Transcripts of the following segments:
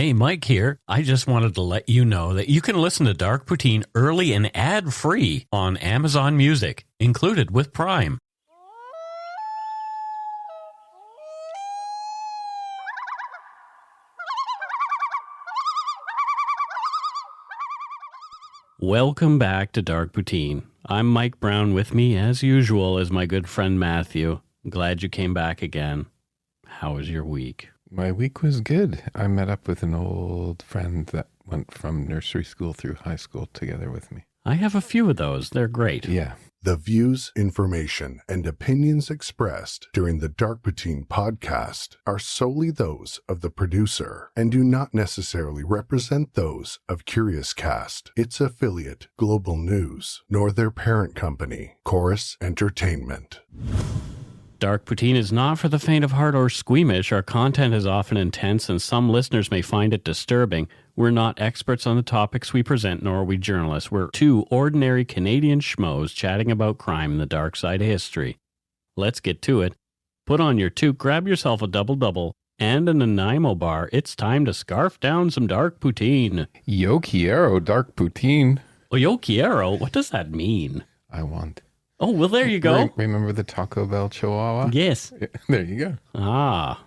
Hey, Mike here. I just wanted to let you know that you can listen to Dark Poutine early and ad-free on Amazon Music, included with Prime. Welcome back to Dark Poutine. I'm Mike Brown. With me, as usual, is my good friend Matthew. I'm glad you came back again. How was your week? My week was good. I met up with an old friend that went from nursery school through high school together with me. I have a few of those. They're great. Yeah. The views, information, and opinions expressed during the Dark Poutine podcast are solely those of the producer and do not necessarily represent those of Curious Cast, its affiliate, Global News, nor their parent company, Chorus Entertainment. Dark Poutine is not for the faint of heart or squeamish. Our content is often intense and some listeners may find it disturbing. We're not experts on the topics we present, nor are we journalists. We're two ordinary Canadian schmoes chatting about crime and the dark side of history. Let's get to it. Put on your toque, grab yourself a double-double and a Nanaimo bar. It's time to scarf down some Dark Poutine. Yo quiero Dark Poutine. Oh, yo quiero? What does that mean? I want. Oh, well, there you go. Remember the Taco Bell Chihuahua? Yes. There you go. Ah.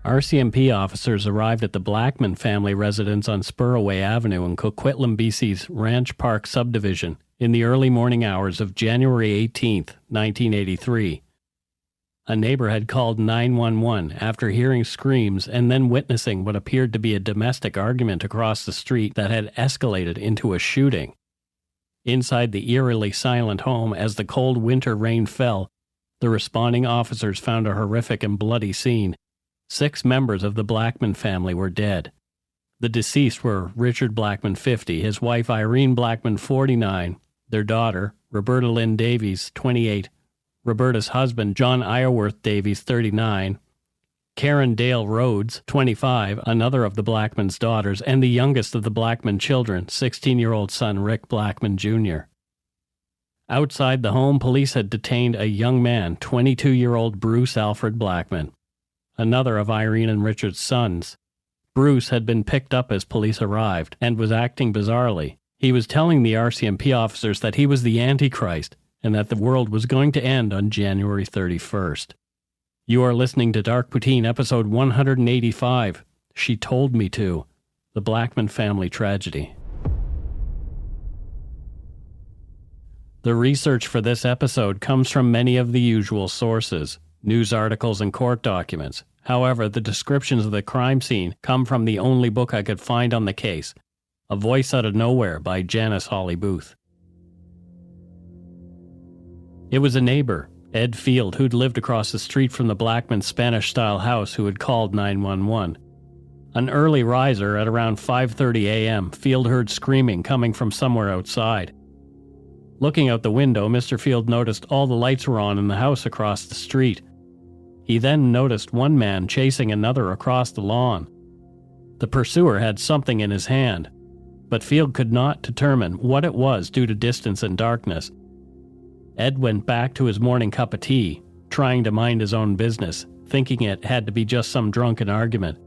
RCMP officers arrived at the Blackman family residence on Spuraway Avenue in Coquitlam, BC's Ranch Park subdivision in the early morning hours of January 18, 1983. A neighbor had called 911 after hearing screams and then witnessing what appeared to be a domestic argument across the street that had escalated into a shooting. Inside the eerily silent home, as the cold winter rain fell, the responding officers found a horrific and bloody scene. 6 members of the Blackman family were dead. The deceased were Richard Blackman, 50, his wife Irene Blackman, 49, their daughter, Roberta Lynn Davies, 28, Roberta's husband, John Iowerth Davies, 39, Karen Dale Rhodes, 25, another of the Blackman's daughters, and the youngest of the Blackman children, 16-year-old son Rick Blackman, Jr. Outside the home, police had detained a young man, 22-year-old Bruce Alfred Blackman, another of Irene and Richard's sons. Bruce had been picked up as police arrived and was acting bizarrely. He was telling the RCMP officers that he was the Antichrist and that the world was going to end on January 31st. You are listening to Dark Poutine, episode 185, She Told Me To, the Blackman family tragedy. The research for this episode comes from many of the usual sources, news articles and court documents. However, the descriptions of the crime scene come from the only book I could find on the case, A Voice Out of Nowhere by Janice Hawley Booth. It was a neighbor, Ed Field, who'd lived across the street from the Blackman Spanish-style house, who had called 911. An early riser at around 5:30 a.m., Field heard screaming coming from somewhere outside. Looking out the window, Mr. Field noticed all the lights were on in the house across the street. He then noticed one man chasing another across the lawn. The pursuer had something in his hand, but Field could not determine what it was due to distance and darkness. Ed went back to his morning cup of tea, trying to mind his own business, thinking it had to be just some drunken argument.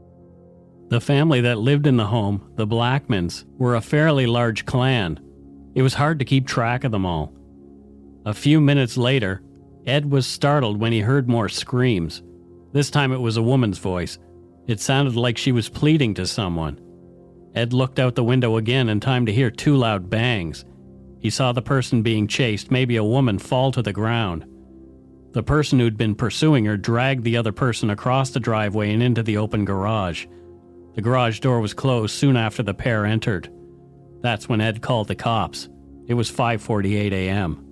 The family that lived in the home, the Blackmans, were a fairly large clan. It was hard to keep track of them all. A few minutes later, Ed was startled when he heard more screams. This time it was a woman's voice. It sounded like she was pleading to someone. Ed looked out the window again in time to hear 2 loud bangs. He saw the person being chased, maybe a woman, fall to the ground. The person who'd been pursuing her dragged the other person across the driveway and into the open garage. The garage door was closed soon after the pair entered. That's when Ed called the cops. It was 5:48 a.m.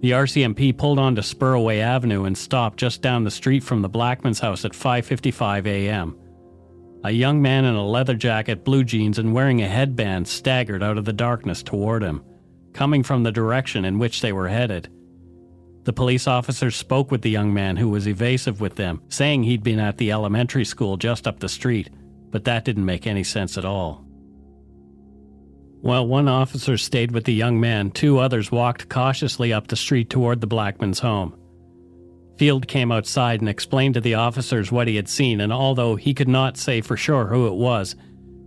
The RCMP pulled onto Spuraway Avenue and stopped just down the street from the Blackman's house at 5:55 a.m. A young man in a leather jacket, blue jeans, and wearing a headband staggered out of the darkness toward him, coming from the direction in which they were headed. The police officers spoke with the young man, who was evasive with them, saying he'd been at the elementary school just up the street, but that didn't make any sense at all. While one officer stayed with the young man, two others walked cautiously up the street toward the Blackmans' home. Field came outside and explained to the officers what he had seen, and although he could not say for sure who it was,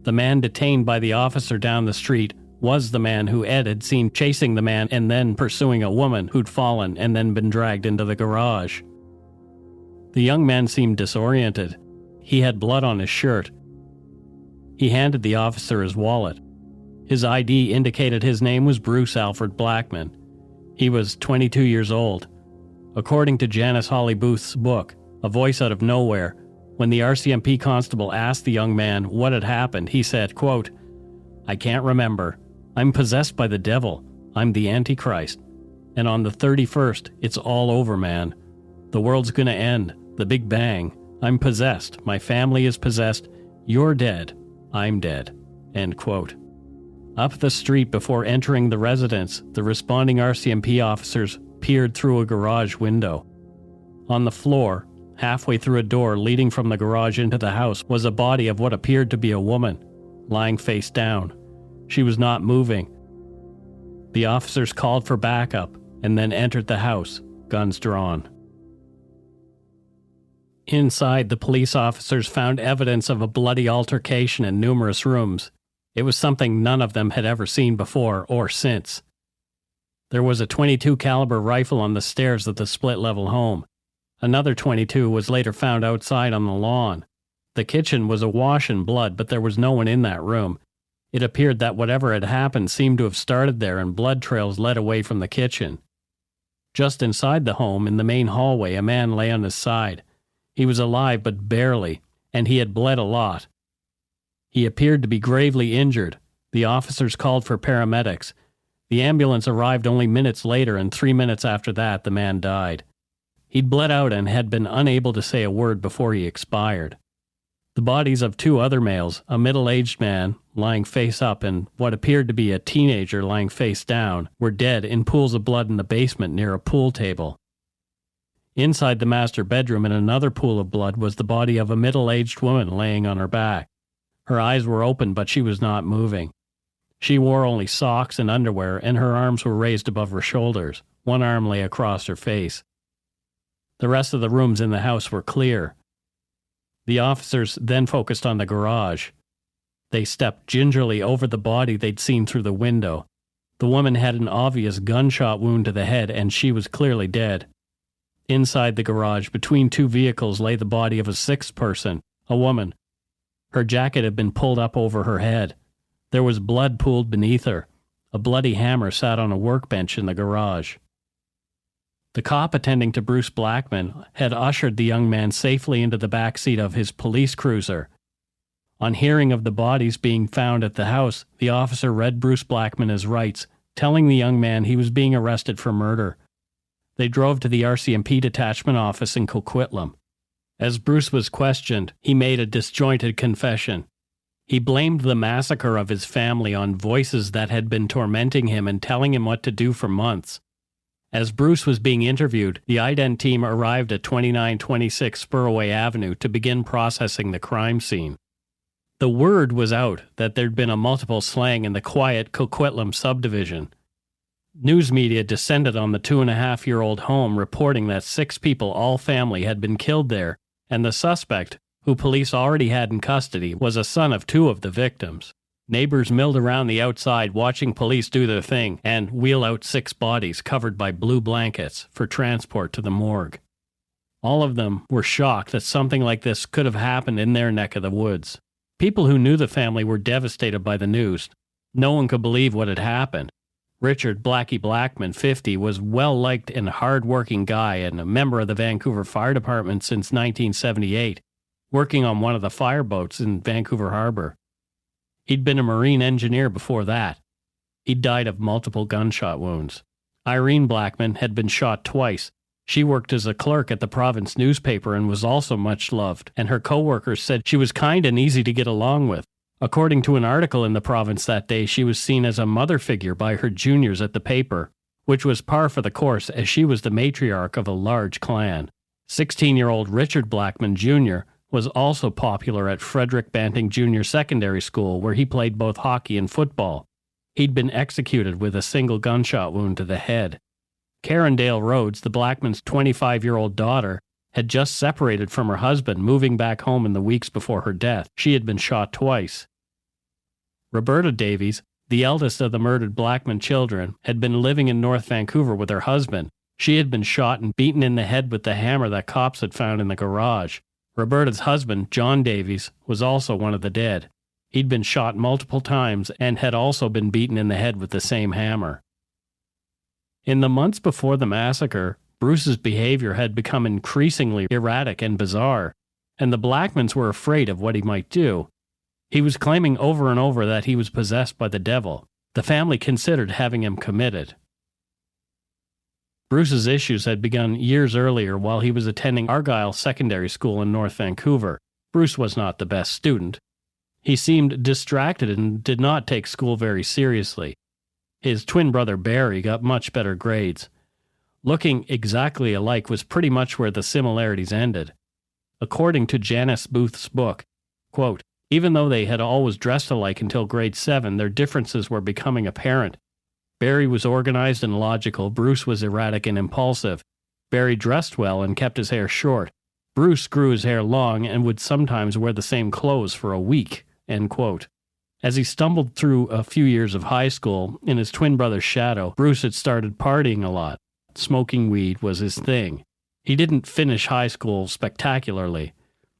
the man detained by the officer down the street was the man who Ed had seen chasing the man and then pursuing a woman who'd fallen and then been dragged into the garage. The young man seemed disoriented. He had blood on his shirt. He handed the officer his wallet. His ID indicated his name was Bruce Alfred Blackman. He was 22 years old. According to Janice Holly Booth's book, A Voice Out of Nowhere, when the RCMP constable asked the young man what had happened, he said, quote, "I can't remember. I'm possessed by the devil. I'm the Antichrist. And on the 31st, it's all over, man. The world's gonna end. The Big Bang. I'm possessed. My family is possessed. You're dead. I'm dead." End quote. Up the street before entering the residence, the responding RCMP officers peered through a garage window. On the floor, halfway through a door leading from the garage into the house, was a body of what appeared to be a woman, lying face down. She was not moving. The officers called for backup and then entered the house, guns drawn. Inside, the police officers found evidence of a bloody altercation in numerous rooms. It was something none of them had ever seen before or since. There was a .22 caliber rifle on the stairs of the split-level home. Another .22 was later found outside on the lawn. The kitchen was awash in blood, but there was no one in that room. It appeared that whatever had happened seemed to have started there, and blood trails led away from the kitchen. Just inside the home, in the main hallway, a man lay on his side. He was alive, but barely, and he had bled a lot. He appeared to be gravely injured. The officers called for paramedics. The ambulance arrived only minutes later, and 3 minutes after that, the man died. He'd bled out and had been unable to say a word before he expired. The bodies of two other males, a middle-aged man lying face up and what appeared to be a teenager lying face down, were dead in pools of blood in the basement near a pool table. Inside the master bedroom, in another pool of blood, was the body of a middle-aged woman laying on her back. Her eyes were open, but she was not moving. She wore only socks and underwear, and her arms were raised above her shoulders. One arm lay across her face. The rest of the rooms in the house were clear. The officers then focused on the garage. They stepped gingerly over the body they'd seen through the window. The woman had an obvious gunshot wound to the head, and she was clearly dead. Inside the garage, between two vehicles, lay the body of a sixth person, a woman. Her jacket had been pulled up over her head. There was blood pooled beneath her. A bloody hammer sat on a workbench in the garage. The cop attending to Bruce Blackman had ushered the young man safely into the back seat of his police cruiser. On hearing of the bodies being found at the house, the officer read Bruce Blackman his rights, telling the young man he was being arrested for murder. They drove to the RCMP detachment office in Coquitlam. As Bruce was questioned, he made a disjointed confession. He blamed the massacre of his family on voices that had been tormenting him and telling him what to do for months. As Bruce was being interviewed, the IDENT team arrived at 2926 Spuraway Avenue to begin processing the crime scene. The word was out that there'd been a multiple slaying in the quiet Coquitlam subdivision. News media descended on the 2.5-year-old home, reporting that 6 people, all family, had been killed there, and the suspect, who police already had in custody, was a son of 2 of the victims. Neighbors milled around the outside watching police do their thing and wheel out 6 bodies covered by blue blankets for transport to the morgue. All of them were shocked that something like this could have happened in their neck of the woods. People who knew the family were devastated by the news. No one could believe what had happened. Richard Blackie Blackman, 50, was well-liked and hard-working guy and a member of the Vancouver Fire Department since 1978, working on one of the fireboats in Vancouver Harbor. He'd been a marine engineer before that. He'd died of multiple gunshot wounds. Irene Blackman had been shot twice. She worked as a clerk at the province newspaper and was also much loved, and her co-workers said she was kind and easy to get along with. According to an article in the province that day, she was seen as a mother figure by her juniors at the paper, which was par for the course as she was the matriarch of a large clan. 16-year-old Richard Blackman Jr. was also popular at Frederick Banting Junior Secondary School, where he played both hockey and football. He'd been executed with a single gunshot wound to the head. Karen Dale Rhodes, the Blackmans' 25-year-old daughter, had just separated from her husband, moving back home in the weeks before her death. She had been shot twice. Roberta Davies, the eldest of the murdered Blackman children, had been living in North Vancouver with her husband. She had been shot and beaten in the head with the hammer that cops had found in the garage. Roberta's husband, John Davies, was also one of the dead. He'd been shot multiple times and had also been beaten in the head with the same hammer. In the months before the massacre, Bruce's behavior had become increasingly erratic and bizarre, and the Blackmans were afraid of what he might do. He was claiming over and over that he was possessed by the devil. The family considered having him committed. Bruce's issues had begun years earlier while he was attending Argyle Secondary School in North Vancouver. Bruce was not the best student. He seemed distracted and did not take school very seriously. His twin brother Barry got much better grades. Looking exactly alike was pretty much where the similarities ended. According to Janice Booth's book, quote, even though they had always dressed alike until grade 7, their differences were becoming apparent. Barry was organized and logical. Bruce was erratic and impulsive. Barry dressed well and kept his hair short. Bruce grew his hair long and would sometimes wear the same clothes for a week, end quote. As he stumbled through a few years of high school, in his twin brother's shadow, Bruce had started partying a lot. Smoking weed was his thing. He didn't finish high school spectacularly.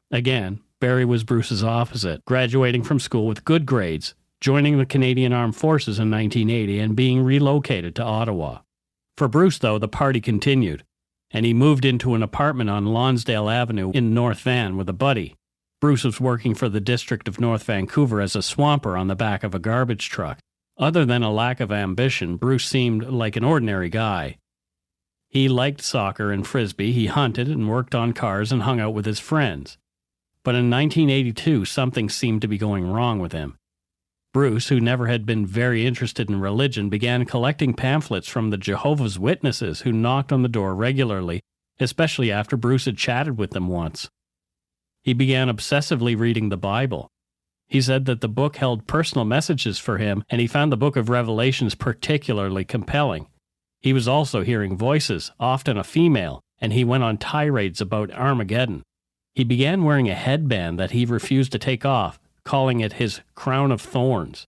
Again, Barry was Bruce's opposite, graduating from school with good grades, joining the Canadian Armed Forces in 1980 and being relocated to Ottawa. For Bruce, though, the party continued, and he moved into an apartment on Lonsdale Avenue in North Van with a buddy. Bruce was working for the District of North Vancouver as a swamper on the back of a garbage truck. Other than a lack of ambition, Bruce seemed like an ordinary guy. He liked soccer and frisbee, he hunted and worked on cars and hung out with his friends. But in 1982, something seemed to be going wrong with him. Bruce, who never had been very interested in religion, began collecting pamphlets from the Jehovah's Witnesses who knocked on the door regularly, especially after Bruce had chatted with them once. He began obsessively reading the Bible. He said that the book held personal messages for him, and he found the book of Revelations particularly compelling. He was also hearing voices, often a female, and he went on tirades about Armageddon. He began wearing a headband that he refused to take off, calling it his crown of thorns.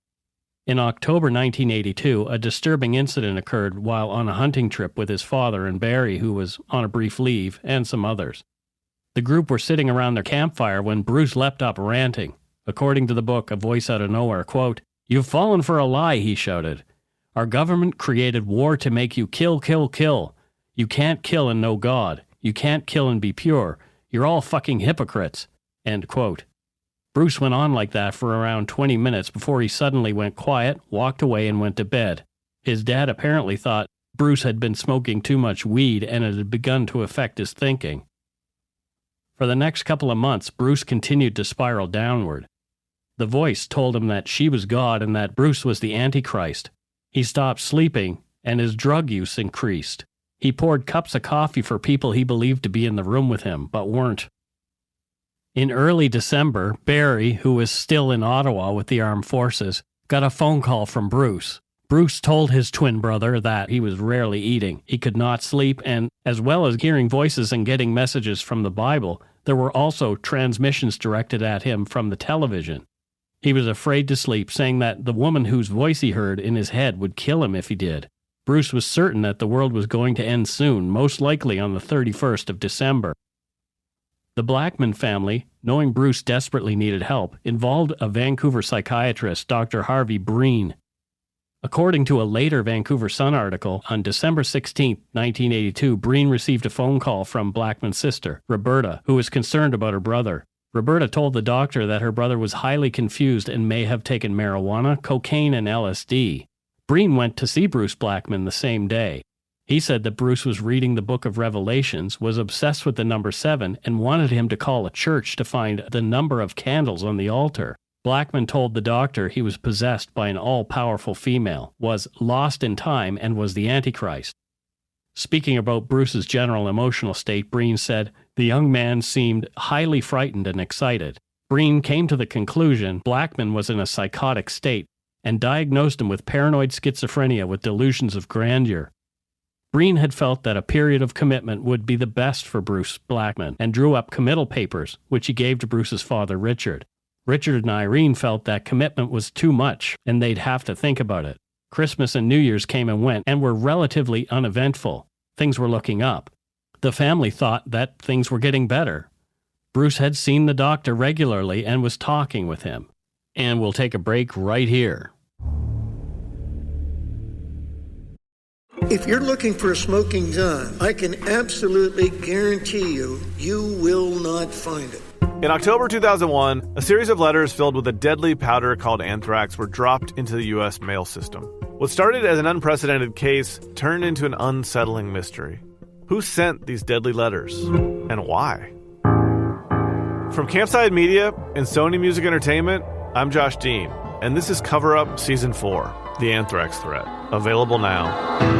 In October 1982, a disturbing incident occurred while on a hunting trip with his father and Barry, who was on a brief leave, and some others. The group were sitting around their campfire when Bruce leapt up ranting. According to the book, A Voice Out of Nowhere, quote, "You've fallen for a lie," he shouted. "Our government created war to make you kill, kill, kill. You can't kill and know God. You can't kill and be pure. You're all fucking hypocrites." End quote. Bruce went on like that for around 20 minutes before he suddenly went quiet, walked away, and went to bed. His dad apparently thought Bruce had been smoking too much weed and it had begun to affect his thinking. For the next couple of months, Bruce continued to spiral downward. The voice told him that she was God and that Bruce was the Antichrist. He stopped sleeping, and his drug use increased. He poured cups of coffee for people he believed to be in the room with him, but weren't. In early December, Barry, who was still in Ottawa with the armed forces, got a phone call from Bruce. Bruce told his twin brother that he was rarely eating, he could not sleep, and as well as hearing voices and getting messages from the Bible, there were also transmissions directed at him from the television. He was afraid to sleep, saying that the woman whose voice he heard in his head would kill him if he did. Bruce was certain that the world was going to end soon, most likely on the 31st of December. The Blackman family, knowing Bruce desperately needed help, involved a Vancouver psychiatrist, Dr. Harvey Breen. According to a later Vancouver Sun article, on December 16, 1982, Breen received a phone call from Blackman's sister, Roberta, who was concerned about her brother. Roberta told the doctor that her brother was highly confused and may have taken marijuana, cocaine, and LSD. Breen went to see Bruce Blackman the same day. He said that Bruce was reading the book of Revelations, was obsessed with the number 7, and wanted him to call a church to find the number of candles on the altar. Blackman told the doctor he was possessed by an all-powerful female, was lost in time, and was the Antichrist. Speaking about Bruce's general emotional state, Breen said, "The young man seemed highly frightened and excited." Breen came to the conclusion Blackman was in a psychotic state and diagnosed him with paranoid schizophrenia with delusions of grandeur. Breen had felt that a period of commitment would be the best for Bruce Blackman and drew up committal papers, which he gave to Bruce's father, Richard. Richard and Irene felt that commitment was too much and they'd have to think about it. Christmas and New Year's came and went and were relatively uneventful. Things were looking up. The family thought that things were getting better. Bruce had seen the doctor regularly and was talking with him. And we'll take a break right here. If you're looking for a smoking gun, I can absolutely guarantee you, you will not find it. In October 2001, a series of letters filled with a deadly powder called anthrax were dropped into the U.S. mail system. What started as an unprecedented case turned into an unsettling mystery. Who sent these deadly letters? And why? From Campside Media and Sony Music Entertainment, I'm Josh Dean, and this is Cover Up Season 4, The Anthrax Threat. Available now.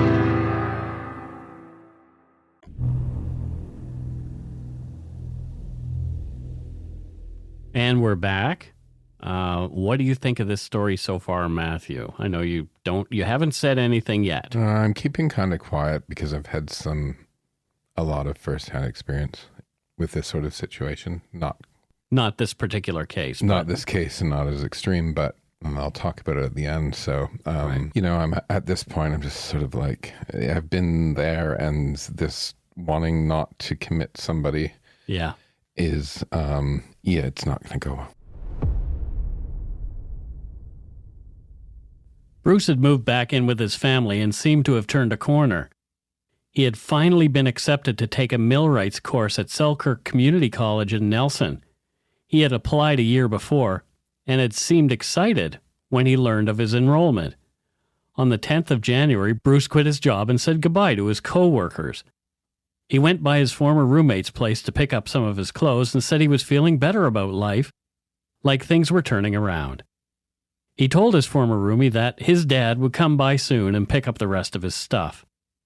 And we're back. What do you think of this story so far, Matthew? I know you haven't said anything yet. I'm keeping kind of quiet because I've had a lot of first-hand experience with this sort of situation. Not this particular case. Not this case and not as extreme, but I'll talk about it at the end. So, Right. I'm at this point, I'm just sort of like, I've been there, and this wanting not to commit somebody Yeah. is, it's not going to go well. Bruce had moved back in with his family and seemed to have turned a corner. He had finally been accepted to take a millwrights course at Selkirk Community College in Nelson. He had applied a year before and had seemed excited when he learned of his enrollment. On the 10th of January, Bruce quit his job and said goodbye to his co-workers. He went by his former roommate's place to pick up some of his clothes and said he was feeling better about life, like things were turning around. He told his former roomie that his dad would come by soon and pick up the rest of his stuff.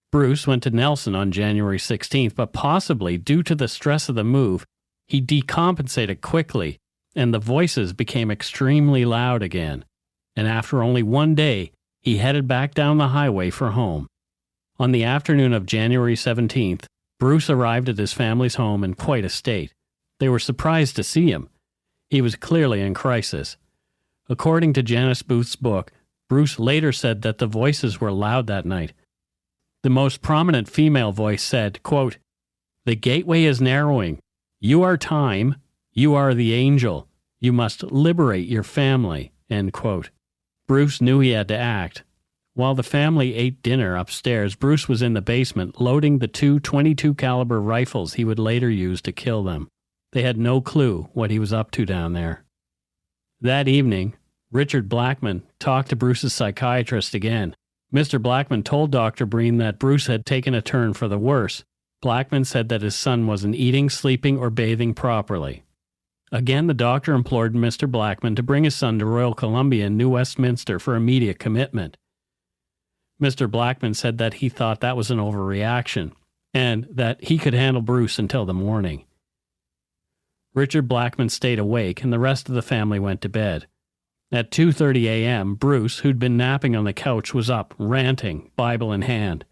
Bruce went to Nelson on January 16th, but possibly due to the stress of the move, he decompensated quickly, and the voices became extremely loud again. And after only one day, he headed back down the highway for home. On the afternoon of January 17th, Bruce arrived at his family's home in quite a state. They were surprised to see him. He was clearly in crisis. According to Janice Booth's book, Bruce later said that the voices were loud that night. The most prominent female voice said, quote, "The gateway is narrowing. You are time. You are the angel. You must liberate your family." End quote. Bruce knew he had to act. While the family ate dinner upstairs, Bruce was in the basement loading the two .22 caliber rifles he would later use to kill them. They had no clue what he was up to down there. That evening, Richard Blackman talked to Bruce's psychiatrist again. Mr. Blackman told Dr. Breen that Bruce had taken a turn for the worse. Blackman said that his son wasn't eating, sleeping, or bathing properly. Again, the doctor implored Mr. Blackman to bring his son to Royal Columbia in New Westminster for immediate commitment. Mr. Blackman said that he thought that was an overreaction, and that he could handle Bruce until the morning. Richard Blackman stayed awake, and the rest of the family went to bed. At 2:30 a.m., Bruce, who'd been napping on the couch, was up, ranting, Bible in hand.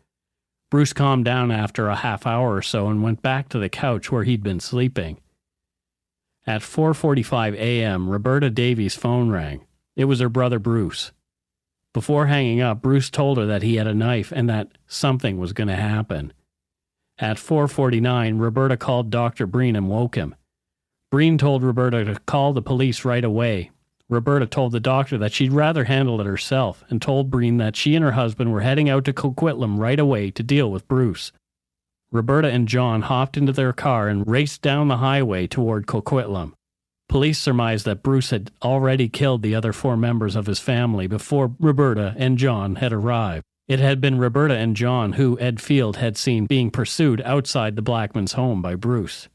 Bruce calmed down after a half hour or so and went back to the couch where he'd been sleeping. At 4:45 a.m., Roberta Davies' phone rang. It was her brother Bruce. Before hanging up, Bruce told her that he had a knife and that something was going to happen. At 4:49, Roberta called Dr. Breen and woke him. Breen told Roberta to call the police right away. Roberta told the doctor that she'd rather handle it herself and told Breen that she and her husband were heading out to Coquitlam right away to deal with Bruce. Roberta and John hopped into their car and raced down the highway toward Coquitlam. Police surmised that Bruce had already killed the other 4 members of his family before Roberta and John had arrived. It had been Roberta and John who Ed Field had seen being pursued outside the Blackmans' home by Bruce.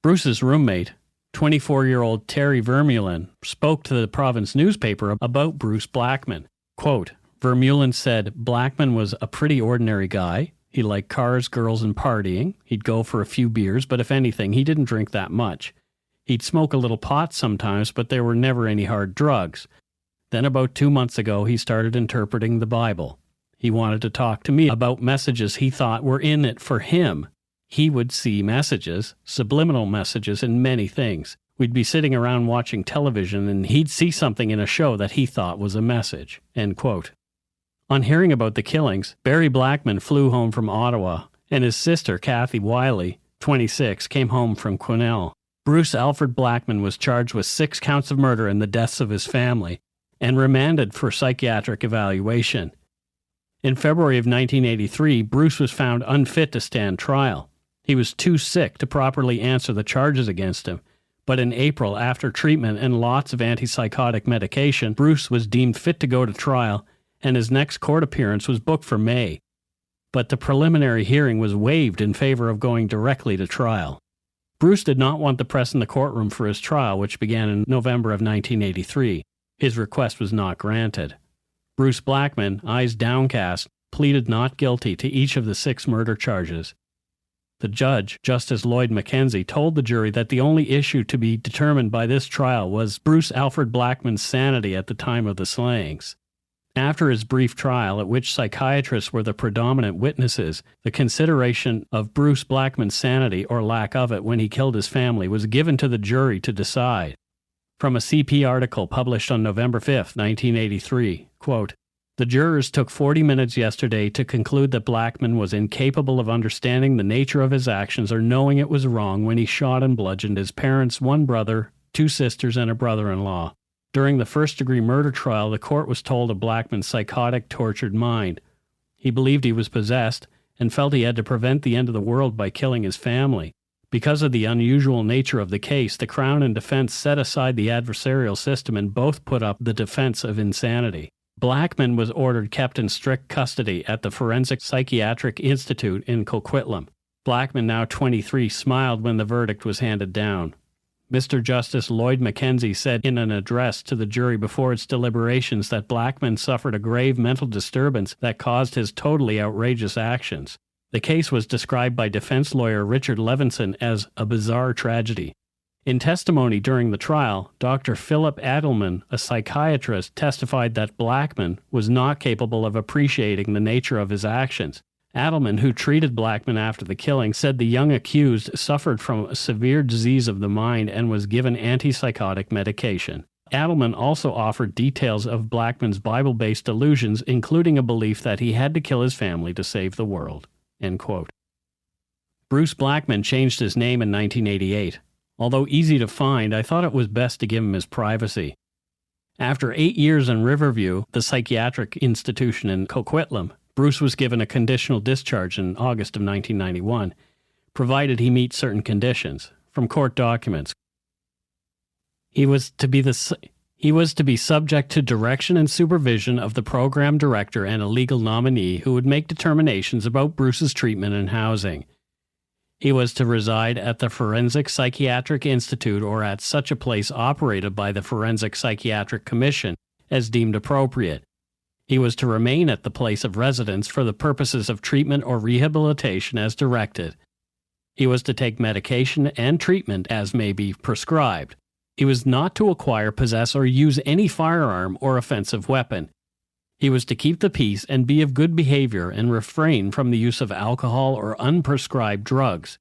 Bruce's roommate, 24-year-old Terry Vermeulen, spoke to the province newspaper about Bruce Blackman. Quote, Vermeulen said, Blackman was a pretty ordinary guy. He liked cars, girls, and partying. He'd go for a few beers, but if anything, he didn't drink that much. He'd smoke a little pot sometimes, but there were never any hard drugs. Then about 2 months ago, he started interpreting the Bible. He wanted to talk to me about messages he thought were in it for him. He would see messages, subliminal messages in many things. We'd be sitting around watching television and he'd see something in a show that he thought was a message. End quote. On hearing about the killings, Barry Blackman flew home from Ottawa, and his sister, Kathy Wiley, 26, came home from Quesnel. Bruce Alfred Blackman was charged with 6 counts of murder in the deaths of his family and remanded for psychiatric evaluation. In February of 1983, Bruce was found unfit to stand trial. He was too sick to properly answer the charges against him, but in April, after treatment and lots of antipsychotic medication, Bruce was deemed fit to go to trial, and his next court appearance was booked for May. But the preliminary hearing was waived in favor of going directly to trial. Bruce did not want the press in the courtroom for his trial, which began in November of 1983. His request was not granted. Bruce Blackman, eyes downcast, pleaded not guilty to each of the 6 murder charges. The judge, Justice Lloyd Mackenzie, told the jury that the only issue to be determined by this trial was Bruce Alfred Blackman's sanity at the time of the slayings. After his brief trial, at which psychiatrists were the predominant witnesses, the consideration of Bruce Blackman's sanity or lack of it when he killed his family was given to the jury to decide. From a CP article published on November 5, 1983, quote, the jurors took 40 minutes yesterday to conclude that Blackman was incapable of understanding the nature of his actions or knowing it was wrong when he shot and bludgeoned his parents, 1 brother, 2 sisters, and a brother-in-law. During the first-degree murder trial, the court was told of Blackman's psychotic, tortured mind. He believed he was possessed and felt he had to prevent the end of the world by killing his family. Because of the unusual nature of the case, the Crown and defense set aside the adversarial system and both put up the defense of insanity. Blackman was ordered kept in strict custody at the Forensic Psychiatric Institute in Coquitlam. Blackman, now 23, smiled when the verdict was handed down. Mr. Justice Lloyd Mackenzie said in an address to the jury before its deliberations that Blackman suffered a grave mental disturbance that caused his totally outrageous actions. The case was described by defense lawyer Richard Levinson as a bizarre tragedy. In testimony during the trial, Dr. Philip Adelman, a psychiatrist, testified that Blackman was not capable of appreciating the nature of his actions. Adelman, who treated Blackman after the killing, said the young accused suffered from a severe disease of the mind and was given antipsychotic medication. Adelman also offered details of Blackman's Bible-based delusions, including a belief that he had to kill his family to save the world. End quote. Bruce Blackman changed his name in 1988. Although easy to find, I thought it was best to give him his privacy. After 8 years in Riverview, the psychiatric institution in Coquitlam, Bruce was given a conditional discharge in August of 1991, provided he meets certain conditions. From court documents, he was to be subject to direction and supervision of the program director and a legal nominee who would make determinations about Bruce's treatment and housing. He was to reside at the Forensic Psychiatric Institute or at such a place operated by the Forensic Psychiatric Commission as deemed appropriate. He was to remain at the place of residence for the purposes of treatment or rehabilitation as directed. He was to take medication and treatment as may be prescribed. He was not to acquire, possess, or use any firearm or offensive weapon. He was to keep the peace and be of good behavior and refrain from the use of alcohol or unprescribed drugs.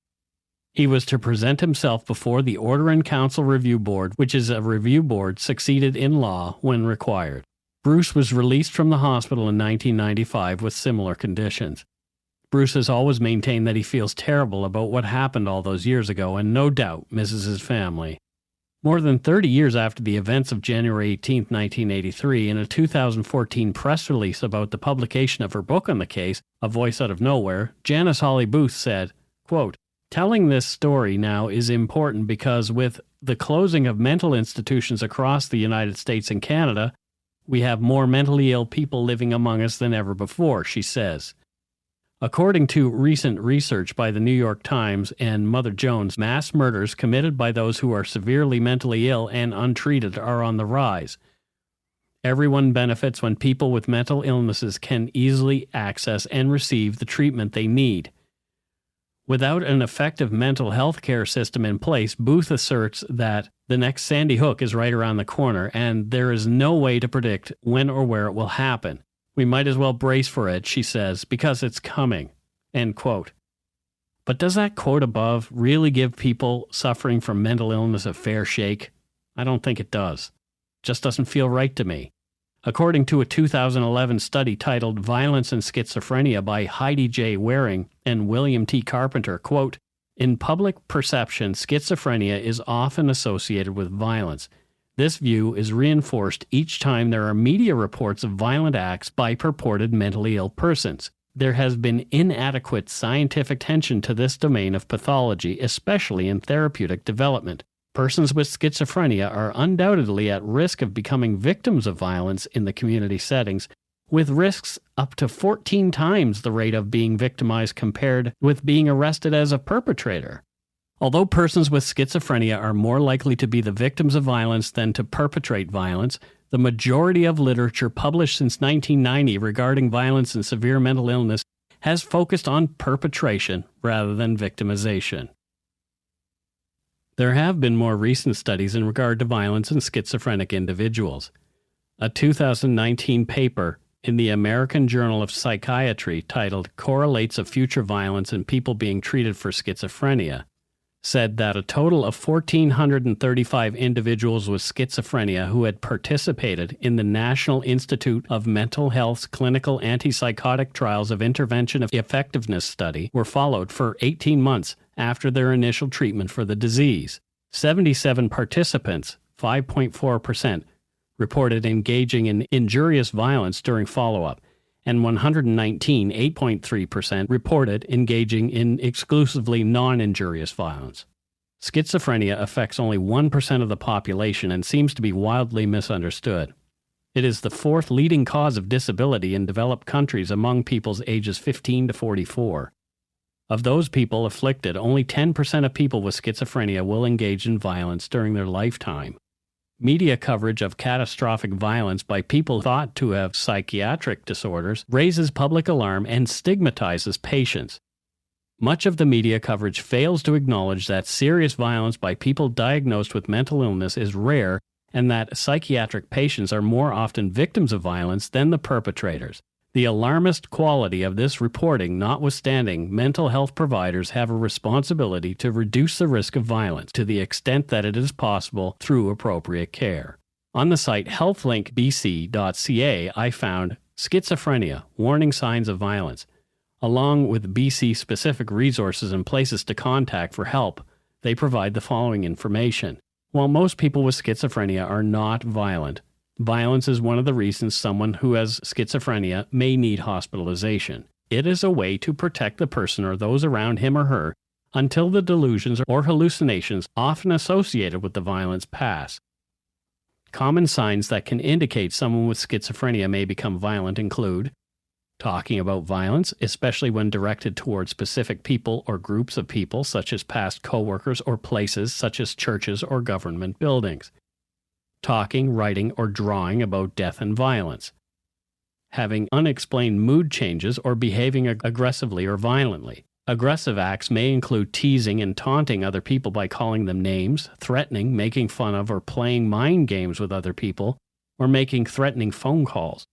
He was to present himself before the Order and Council Review Board, which is a review board succeeded in law when required. Bruce was released from the hospital in 1995 with similar conditions. Bruce has always maintained that he feels terrible about what happened all those years ago and no doubt misses his family. More than 30 years after the events of January 18, 1983, in a 2014 press release about the publication of her book on the case, A Voice Out of Nowhere, Janice Holly Booth said, quote, telling this story now is important because with the closing of mental institutions across the United States and Canada, We have more mentally ill people living among us than ever before, she says. According to recent research by the New York Times and Mother Jones, mass murders committed by those who are severely mentally ill and untreated are on the rise. Everyone benefits when people with mental illnesses can easily access and receive the treatment they need. Without an effective mental health care system in place, Booth asserts that the next Sandy Hook is right around the corner, and there is no way to predict when or where it will happen. We might as well brace for it, she says, because it's coming. End quote. But does that quote above really give people suffering from mental illness a fair shake? I don't think it does. It just doesn't feel right to me. According to a 2011 study titled Violence and Schizophrenia by Heidi J. Waring and William T. Carpenter, quote, in public perception, schizophrenia is often associated with violence. This view is reinforced each time there are media reports of violent acts by purported mentally ill persons. There has been inadequate scientific attention to this domain of pathology, especially in therapeutic development. Persons with schizophrenia are undoubtedly at risk of becoming victims of violence in the community settings, with risks up to 14 times the rate of being victimized compared with being arrested as a perpetrator. Although persons with schizophrenia are more likely to be the victims of violence than to perpetrate violence, the majority of literature published since 1990 regarding violence and severe mental illness has focused on perpetration rather than victimization. There have been more recent studies in regard to violence in schizophrenic individuals. A 2019 paper in the American Journal of Psychiatry titled Correlates of Future Violence in People Being Treated for Schizophrenia said that a total of 1,435 individuals with schizophrenia who had participated in the National Institute of Mental Health's clinical antipsychotic trials of intervention effectiveness study were followed for 18 months after their initial treatment for the disease. 77 participants, 5.4%, reported engaging in injurious violence during follow-up, and 119, 8.3%, reported engaging in exclusively non-injurious violence. Schizophrenia affects only 1% of the population and seems to be wildly misunderstood. It is the fourth leading cause of disability in developed countries among peoples ages 15 to 44. Of those people afflicted, only 10% of people with schizophrenia will engage in violence during their lifetime. Media coverage of catastrophic violence by people thought to have psychiatric disorders raises public alarm and stigmatizes patients. Much of the media coverage fails to acknowledge that serious violence by people diagnosed with mental illness is rare and that psychiatric patients are more often victims of violence than the perpetrators. The alarmist quality of this reporting notwithstanding, mental health providers have a responsibility to reduce the risk of violence to the extent that it is possible through appropriate care. On the site healthlinkbc.ca, I found Schizophrenia, Warning Signs of Violence. Along with BC-specific resources and places to contact for help, they provide the following information. While most people with schizophrenia are not violent, violence is one of the reasons someone who has schizophrenia may need hospitalization. It is a way to protect the person or those around him or her until the delusions or hallucinations often associated with the violence pass. Common signs that can indicate someone with schizophrenia may become violent include talking about violence, especially when directed toward specific people or groups of people, such as past coworkers or places such as churches or government buildings. Talking, writing, or drawing about death and violence. Having unexplained mood changes or behaving aggressively or violently. Aggressive acts may include teasing and taunting other people by calling them names, threatening, making fun of, or playing mind games with other people, or making threatening phone calls.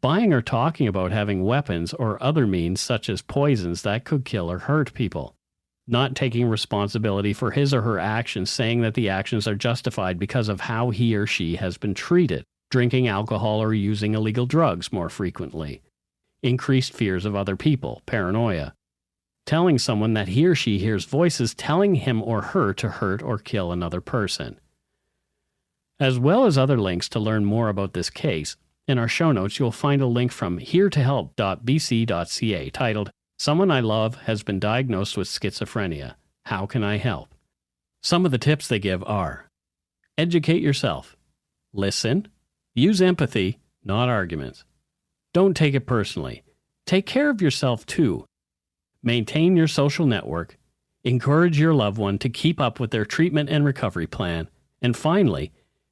Buying or talking about having weapons or other means such as poisons that could kill or hurt people. Not taking responsibility for his or her actions, saying that the actions are justified because of how he or she has been treated. Drinking alcohol or using illegal drugs more frequently. Increased fears of other people, paranoia. Telling someone that he or she hears voices telling him or her to hurt or kill another person. As well as other links to learn more about this case, in our show notes you'll find a link from heretohelp.bc.ca titled, Someone I Love Has Been Diagnosed with Schizophrenia. How Can I Help? Some of the tips they give are: educate yourself, listen, use empathy, not arguments. Don't take it personally. Take care of yourself too. Maintain your social network. Encourage your loved one to keep up with their treatment and recovery plan. And finally,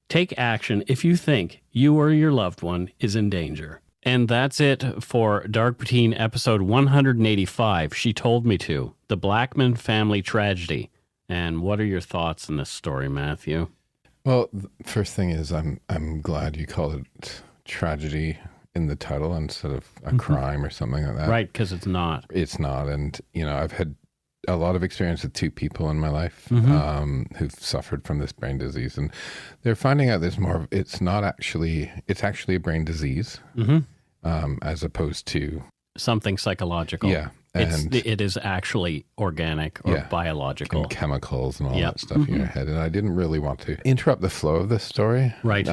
take action if you think you or your loved one is in danger. And that's it for Dark Poutine episode 185, She Told Me To, the Blackman family tragedy. And what are your thoughts on this story, Matthew? Well, the first thing is I'm glad you called it tragedy in the title instead of a crime or something like that. Right, because it's not. It's not. And, I've had a lot of experience with two people in my life who've suffered from this brain disease. And they're finding out there's more, it's actually a brain disease as opposed to something psychological. Yeah. It is actually organic or biological. And chemicals and all that stuff in your head. And I didn't really want to interrupt the flow of this story. Right.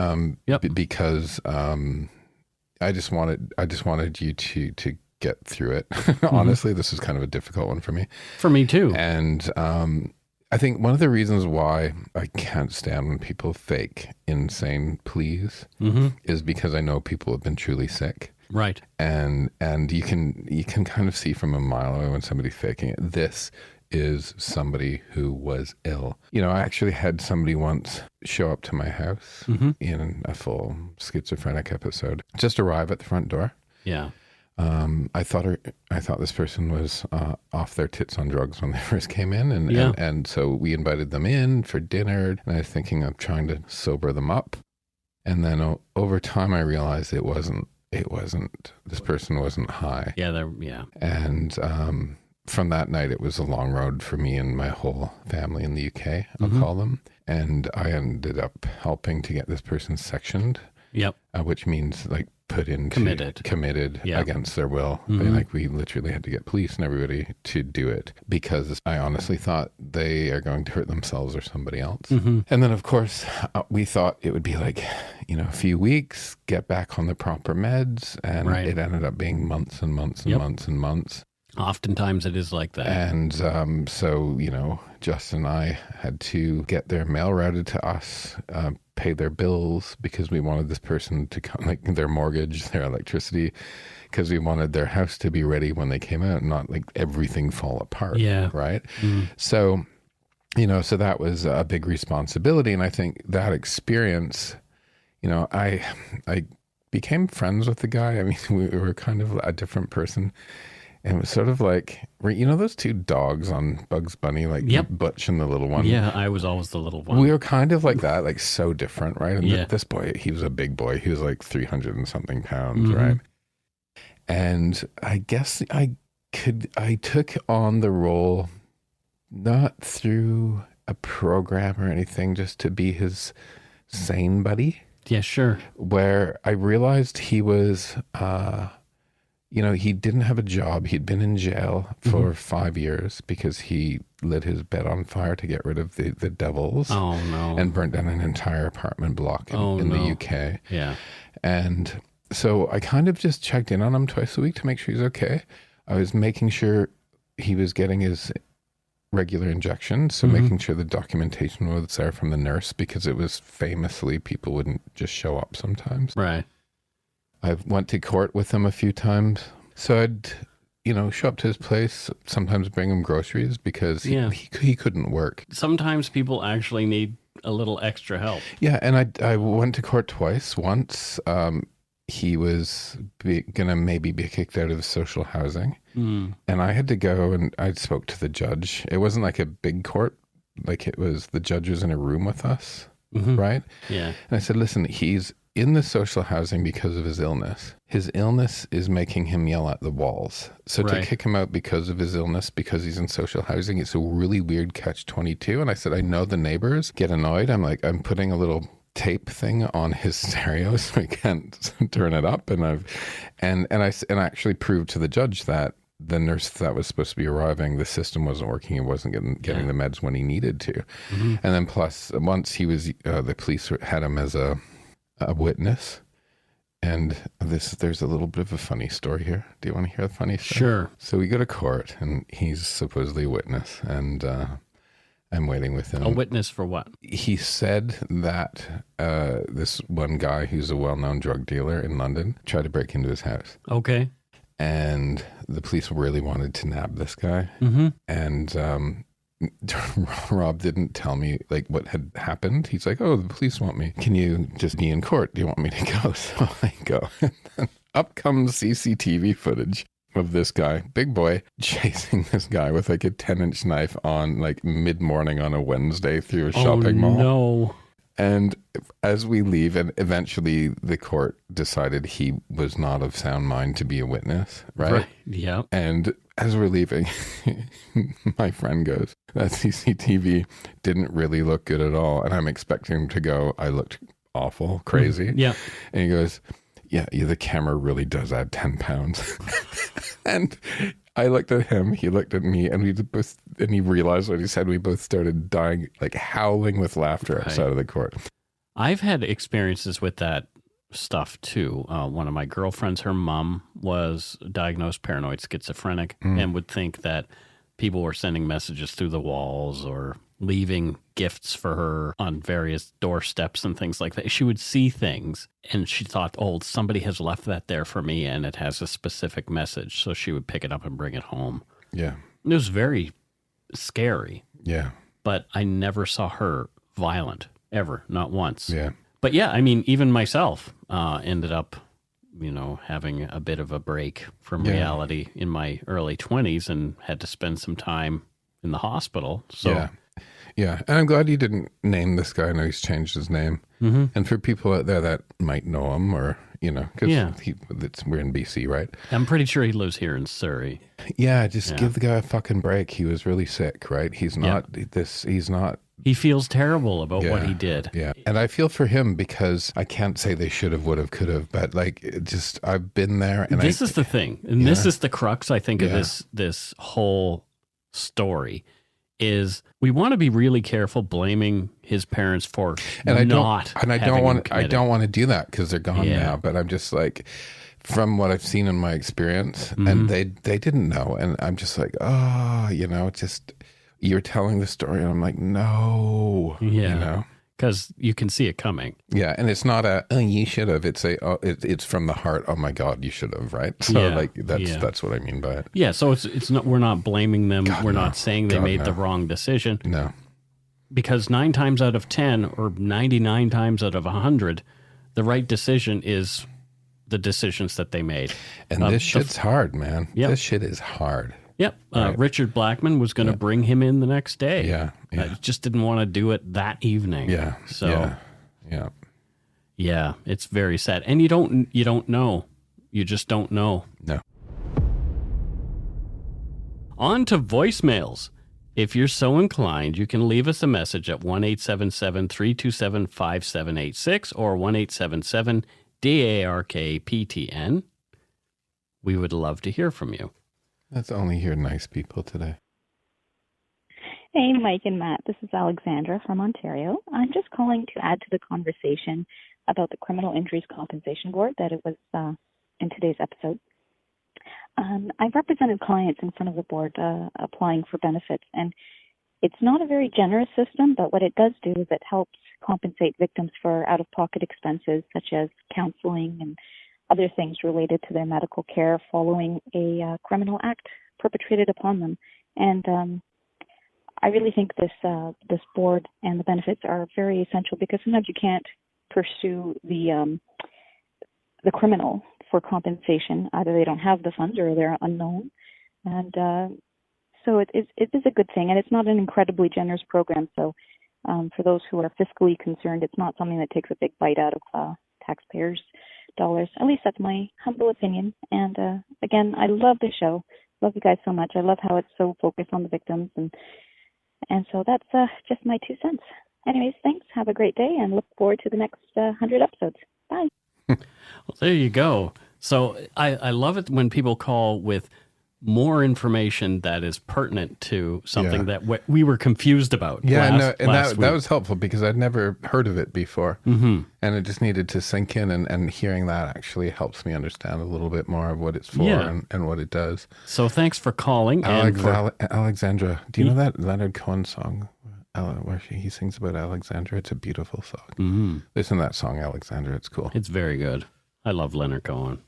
Because I just wanted you to get through it. Honestly, this was kind of a difficult one for me. For me too. And I think one of the reasons why I can't stand when people fake insane pleas is because I know people have been truly sick. Right. And you can kind of see from a mile away when somebody's faking it. This is somebody who was ill. I actually had somebody once show up to my house in a full schizophrenic episode, just arrive at the front door. Yeah. I thought this person was off their tits on drugs when they first came in, and so we invited them in for dinner, and I was thinking of trying to sober them up, and then over time I realized it wasn't. This person wasn't high. Yeah. And from that night, it was a long road for me and my whole family in the UK. I'll call them, and I ended up helping to get this person sectioned. Yep. Which means like put into committed against their will. Like we literally had to get police and everybody to do it because I honestly thought they are going to hurt themselves or somebody else. And then of course we thought it would be like, a few weeks, get back on the proper meds, and it ended up being months and months and months and months. Oftentimes it is like that. And so, Justin and I had to get their mail routed to us, pay their bills because we wanted this person to come, like their mortgage, their electricity, because we wanted their house to be ready when they came out, and not like everything fall apart. Yeah. Right. So, so that was a big responsibility. And I think that experience, I became friends with the guy. I mean, we were kind of a different person. And it was sort of like, those two dogs on Bugs Bunny, like Butch and the little one? Yeah, I was always the little one. We were kind of like that, like so different, right? And this boy, he was a big boy. He was like 300 and something pounds, right? And I guess I took on the role, not through a program or anything, just to be his sane buddy. Yeah, sure. Where I realized he was... he didn't have a job. He'd been in jail for 5 years because he lit his bed on fire to get rid of the devils. Oh, no. And burnt down an entire apartment block in the UK. Yeah. And so I kind of just checked in on him twice a week to make sure he's okay. I was making sure he was getting his regular injections, so making sure the documentation was there from the nurse, because it was famously people wouldn't just show up sometimes. Right. I went to court with him a few times. So I'd, show up to his place, sometimes bring him groceries because he couldn't work. Sometimes people actually need a little extra help. Yeah, and I went to court twice. Once he was going to maybe be kicked out of social housing. And I had to go and I spoke to the judge. It wasn't like a big court. Like it was, the judge was in a room with us, right? Yeah. And I said, listen, he's in the social housing because of his illness. His illness is making him yell at the walls. So to kick him out because of his illness, because he's in social housing, it's a really weird catch-22. And I said, I know the neighbors get annoyed. I'm like, I'm putting a little tape thing on his stereo so he can't turn it up. And I actually proved to the judge that the nurse that was supposed to be arriving, the system wasn't working. He wasn't getting the meds when he needed to. And then plus, once he was, the police had him as a witness, and there's a little bit of a funny story here. Do you want to hear the funny story? Sure. So we go to court, and he's supposedly a witness, and I'm waiting with him. A witness for what? He said that this one guy who's a well-known drug dealer in London tried to break into his house. Okay. And the police really wanted to nab this guy. Mm-hmm. And Rob didn't tell me like what had happened. He's like, oh, the police want me. Can you just be in court? Do you want me to go? So I go. And then up comes CCTV footage of this guy, big boy, chasing this guy with like a 10-inch knife on like mid-morning on a Wednesday through a shopping mall. No. And as we leave, and eventually the court decided he was not of sound mind to be a witness, right? Yeah. And as we're leaving, my friend goes, that CCTV didn't really look good at all. And I'm expecting him to go, I looked awful, crazy. Yeah. And he goes, yeah, the camera really does add 10 pounds. And I looked at him, he looked at me, and he realized what he said. We both started dying, like howling with laughter outside of the court. I've had experiences with that stuff too. One of my girlfriends, her mom was diagnosed paranoid schizophrenic and would think that people were sending messages through the walls or leaving gifts for her on various doorsteps and things like that. She would see things and she thought, oh, somebody has left that there for me and it has a specific message. So she would pick it up and bring it home. Yeah. It was very scary. Yeah. But I never saw her violent, ever, not once. Yeah. But yeah, I mean, even myself ended up, having a bit of a break from reality in my early 20s and had to spend some time in the hospital. So Yeah, and I'm glad you didn't name this guy. I know he's changed his name. Mm-hmm. And for people out there that might know him or, because we're in BC, right? I'm pretty sure he lives here in Surrey. Yeah, just give the guy a fucking break. He was really sick, right? He's not He feels terrible about what he did. Yeah, and I feel for him because I can't say they should have, would have, could have, but I've been there. And this is the thing, and this is the crux, I think, of this whole story. Is we want to be really careful blaming his parents for I don't want to do that because they're gone now. But I'm just like, from what I've seen in my experience, and they didn't know, and I'm just like, you're telling the story, and I'm like, no, because you can see it coming. Yeah, and it's not you should have. It's it's from the heart. Oh my God, you should have, right? So that's what I mean by it. Yeah, so it's not. We're not blaming them. We're not saying they made the wrong decision. No, because 9 times out of 10, or 99 times out of 100, the right decision is the decisions that they made. And this shit's hard, man. Yep. This shit is hard. Yep. Right. Richard Blackman was going to bring him in the next day. Yeah. Just didn't want to do it that evening. Yeah. So. Yeah. Yeah. It's very sad, and you don't know. You just don't know. No. On to voicemails. If you're so inclined, you can leave us a message at 1-877-327-5786 or 1-877-DARK-PTN. We would love to hear from you. Let's only hear nice people today. Hey, Mike and Matt. This is Alexandra from Ontario. I'm just calling to add to the conversation about the Criminal Injuries Compensation Board that it was in today's episode. I've represented clients in front of the board applying for benefits, and it's not a very generous system, but what it does do is it helps compensate victims for out-of-pocket expenses such as counseling and other things related to their medical care following a criminal act perpetrated upon them. And I really think this board and the benefits are very essential because sometimes you can't pursue the criminal for compensation. Either they don't have the funds or they're unknown. And so it is a good thing. And it's not an incredibly generous program. So for those who are fiscally concerned, it's not something that takes a big bite out of taxpayers' dollars. At least that's my humble opinion. And again, I love the show. Love you guys so much. I love how it's so focused on the victims, and so that's just my 2 cents. Anyways, thanks. Have a great day, and look forward to the next 100 episodes. Bye. Well, there you go. So I love it when people call with more information that is pertinent to something that we were confused about. Yeah, that was helpful because I'd never heard of it before. Mm-hmm. And it just needed to sink in, and hearing that actually helps me understand a little bit more of what it's for and what it does. So thanks for calling. Alexandra, do you know that Leonard Cohen song? where he sings about Alexandra. It's a beautiful song. Mm-hmm. Listen to that song, Alexandra. It's cool. It's very good. I love Leonard Cohen.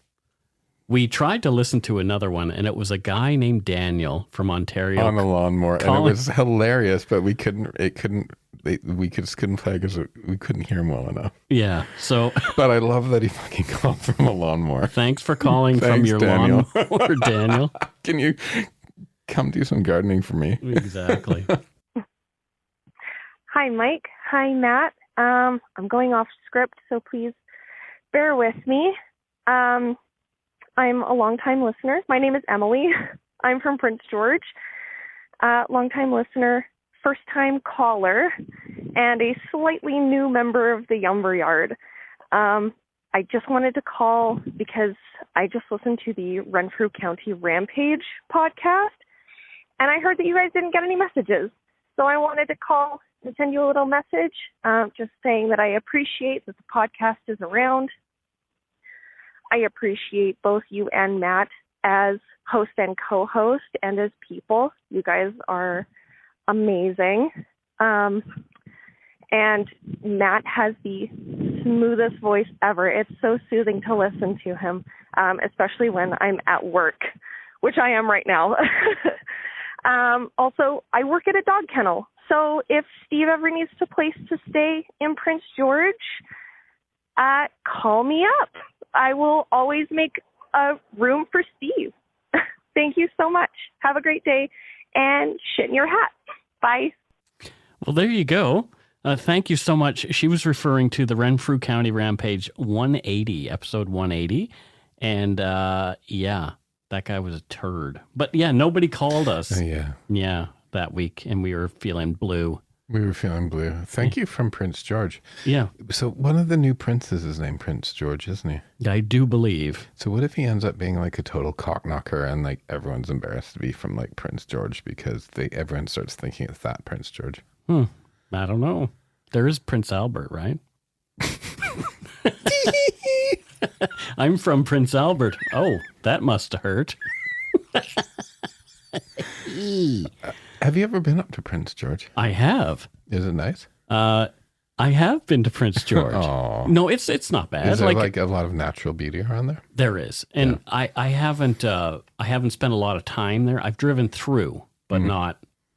We tried to listen to another one, and it was a guy named Daniel from Ontario. On a lawnmower. And it was hilarious, but we couldn't play because we couldn't hear him well enough. Yeah, so... But I love that he fucking called from a lawnmower. Thanks for calling from your Daniel. lawnmower, Daniel. Can you come do some gardening for me? Exactly. Hi, Mike. Hi, Matt. I'm going off script, so please bear with me. I'm a longtime listener. My name is Emily. I'm from Prince George. Longtime listener, first-time caller, and a slightly new member of the Yumber Yard. I just wanted to call because I just listened to the Renfrew County Rampage podcast, and I heard that you guys didn't get any messages. So I wanted to call and send you a little message, just saying that I appreciate that the podcast is around. I appreciate both you and Matt as host and co-host and as people. You guys are amazing. And Matt has the smoothest voice ever. It's so soothing to listen to him, especially when I'm at work, which I am right now. Also, I work at a dog kennel. So if Steve ever needs a place to stay in Prince George, call me up. I will always make a room for Steve. Thank you so much. Have a great day and shit in your hat. Bye. Well, there you go. Thank you so much. She was referring to the Renfrew County Rampage 180, episode 180. And yeah, that guy was a turd. But yeah, nobody called us. Yeah, that week. And we were feeling blue. We were feeling blue. Thank you from Prince George. Yeah. So one of the new princes is named Prince George, isn't he? I do believe. So what if he ends up being like a total cockknocker and like everyone's embarrassed to be from like Prince George because everyone starts thinking it's that Prince George? I don't know. There is Prince Albert, right? I'm from Prince Albert. Oh, that must have hurt. Have you ever been up to Prince George? I have. Is it nice? I have been to Prince George. Oh. No, it's not bad. Is there like a lot of natural beauty around there? There is, and yeah. I haven't spent a lot of time there. I've driven through, but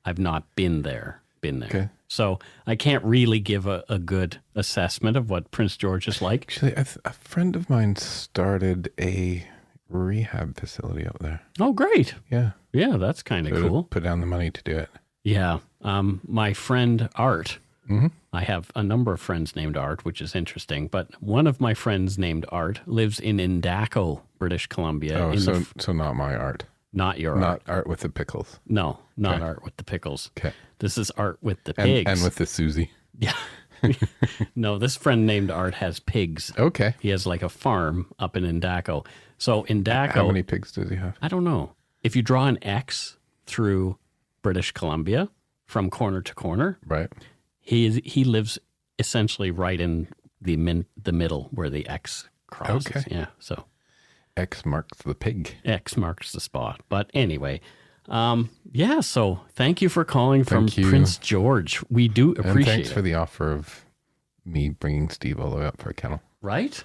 I've not been there. Okay. So I can't really give a good assessment of what Prince George is like. Actually, a friend of mine started a rehab facility up there. Oh, great. Yeah. Yeah, that's kind of cool. Put down the money to do it. Yeah. My friend Art, mm-hmm. I have a number of friends named Art, which is interesting, but one of my friends named Art lives in Indaco, British Columbia. Oh, so not my Art. Not your Not Art. Art with the pickles. No, not Art with the pickles. Okay. This is Art with the pigs. And with the Susie. Yeah. No, this friend named Art has pigs. Okay. He has like a farm up in Indaco. So Indaco... How many pigs does he have? I don't know. If you draw an X through British Columbia from corner to corner, right, he lives essentially right in the middle where the X crosses. Okay. Yeah, so... X marks the pig. X marks the spot. But anyway... yeah, so thank you for calling from Prince George. We do appreciate it. Thanks for the offer of me bringing Steve all the way up for a kennel. Right?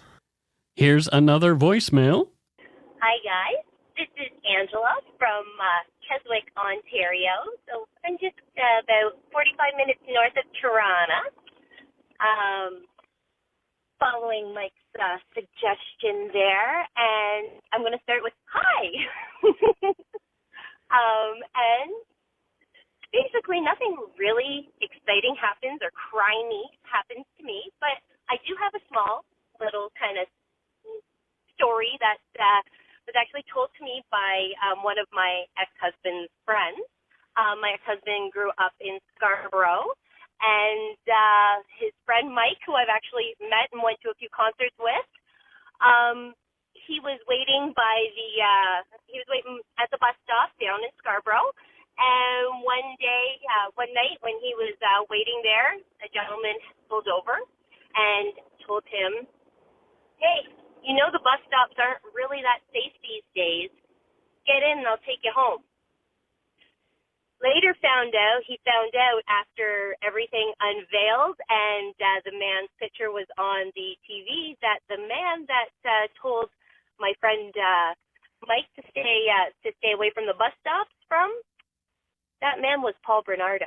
Here's another voicemail. Hi, guys. This is Angela from Keswick, Ontario. So I'm just about 45 minutes north of Toronto. Following Mike's suggestion there, and I'm going to start with hi. And basically nothing really exciting happens or crimey happens to me, but I do have a small little kind of story that was actually told to me by one of my ex-husband's friends. My ex-husband grew up in Scarborough, and his friend Mike, who I've actually met and went to a few concerts with, he was waiting at the bus stop down in Scarborough, and one night when he was waiting there, a gentleman pulled over and told him, "Hey, you know the bus stops aren't really that safe these days. Get in and I'll take you home." later he found out after everything unveiled and the man's picture was on the TV that the man that told my friend Mike to stay away from the bus stops that man was Paul Bernardo.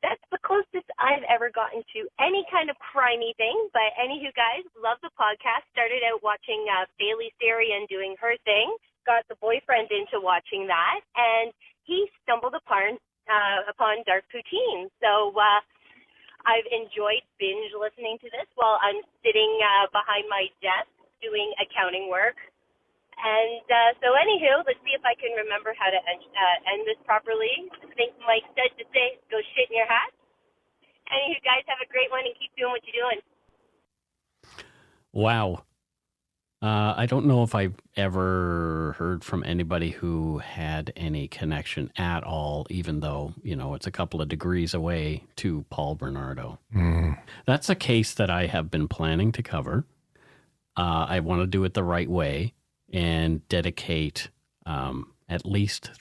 That's the closest I've ever gotten to any kind of crimey thing. But anywho, guys, love the podcast. Started out watching Bailey Sarian doing her thing. Got the boyfriend into watching that, and he stumbled upon Dark Poutine. So I've enjoyed binge listening to this while I'm sitting behind my desk doing accounting work. And so anywho, let's see if I can remember how to end this properly. I think Mike said to say, go shit in your hat. Anywho, guys, have a great one and keep doing what you're doing. Wow. I don't know if I've ever heard from anybody who had any connection at all, even though, it's a couple of degrees away, to Paul Bernardo. That's a case that I have been planning to cover. I want to do it the right way and dedicate at least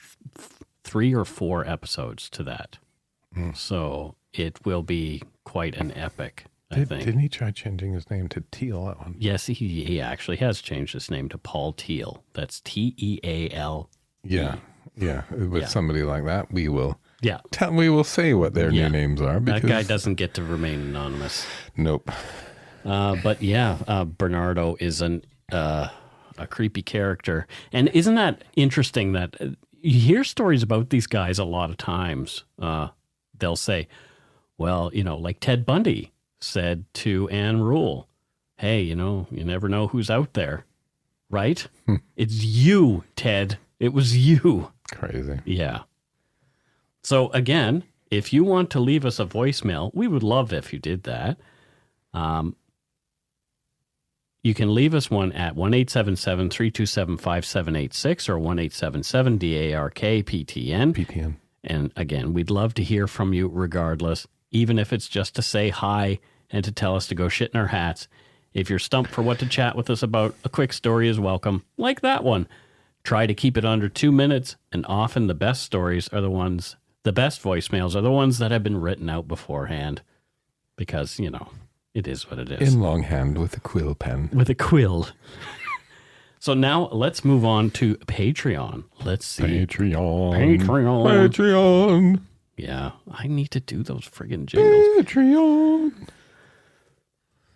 3 or 4 episodes to that. So it will be quite an epic, I think. Didn't he try changing his name to Teal at one? Yes, he actually has changed his name to Paul Teal. That's Teal. Yeah. With somebody like that, we will say what their new names are. That guy doesn't get to remain anonymous. Nope. But Bernardo is a creepy character. And isn't that interesting that you hear stories about these guys a lot of times? They'll say, well, like Ted Bundy said to Anne Rule, hey, you never know who's out there, right? It's you, Ted. It was you. Crazy. Yeah. So again, if you want to leave us a voicemail, we would love if you did that. You can leave us one at 1-877-327-5786 or 1-877-DARK-PTN. PTN. And again, we'd love to hear from you regardless, even if it's just to say hi and to tell us to go shit in our hats. If you're stumped for what to chat with us about, a quick story is welcome, like that one. Try to keep it under 2 minutes, and often the best voicemails are the ones that have been written out beforehand. Because, it is what it is. In longhand with a quill pen. With a quill. So now let's move on to Patreon. Let's see. Patreon. Yeah, I need to do those friggin' jingles. Patreon.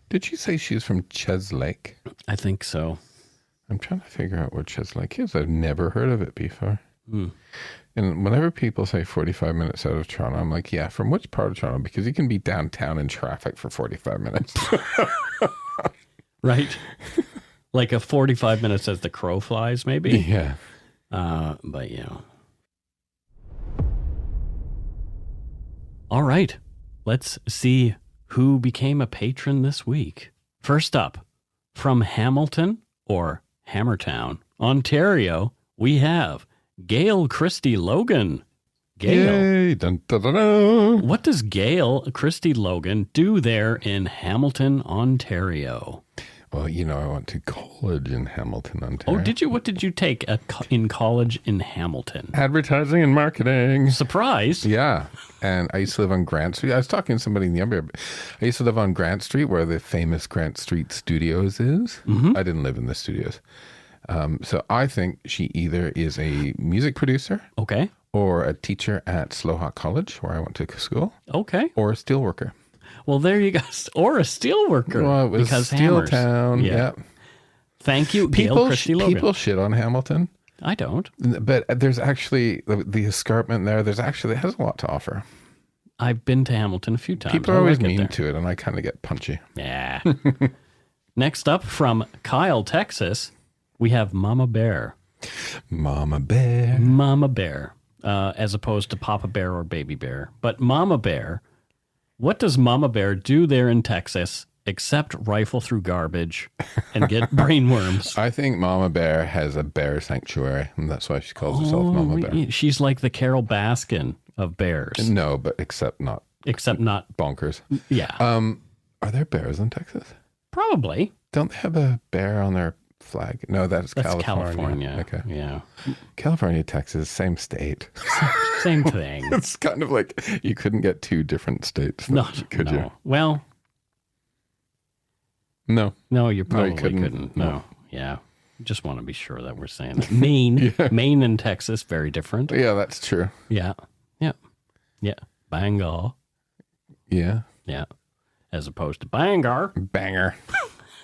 Did you say she's from Cheslake? I think so. I'm trying to figure out where Cheslake is. I've never heard of it before. And whenever people say 45 minutes out of Toronto, I'm like, yeah, from which part of Toronto? Because you can be downtown in traffic for 45 minutes. Right? Like a 45 minutes as the crow flies, maybe? Yeah. But, All right. Let's see who became a patron this week. First up, from Hamilton, or Hammertown, Ontario, we have Gail Christie Logan. Gail. Yay. Dun, dun, dun, dun. What does Gail Christie Logan do there in Hamilton, Ontario? Well, I went to college in Hamilton, Ontario. Oh, did you? What did you take in college in Hamilton? Advertising and marketing. Surprise. Yeah. And I used to live on Grant Street. I was talking to somebody in the Younger. I used to live on Grant Street where the famous Grant Street Studios is. I didn't live in the studios. So I think she either is a music producer, okay, or a teacher at Slowhawk College, where I went to school, okay, or a steelworker. Well, there you go. Or a steelworker. Well, it was because Steel Town. Yeah. Thank you, Gail Christie Logan. People shit on Hamilton. I don't. But there's actually the escarpment there. It has a lot to offer. I've been to Hamilton a few times. People are always mean to it, and I kind of get punchy. Yeah. Next up, from Kyle, Texas, we have Mama Bear. Mama Bear. Mama Bear, as opposed to Papa Bear or Baby Bear. But Mama Bear, what does Mama Bear do there in Texas except rifle through garbage and get brainworms? I think Mama Bear has a bear sanctuary, and that's why she calls herself Mama Bear. She's like the Carol Baskin of bears. No, but except not bonkers. Yeah. Are there bears in Texas? Probably. Don't they have a bear on their flag? No, that's California. Okay. Yeah. California, Texas, same state. Same thing. It's kind of like you couldn't get two different states. Could you? Well, no. No, you probably couldn't. No. Yeah. Just want to be sure that we're saying that. Maine. Maine and Texas, very different. Yeah, that's true. Yeah. Yeah. Yeah. Bangor. Yeah. Yeah. As opposed to Bangor. Banger.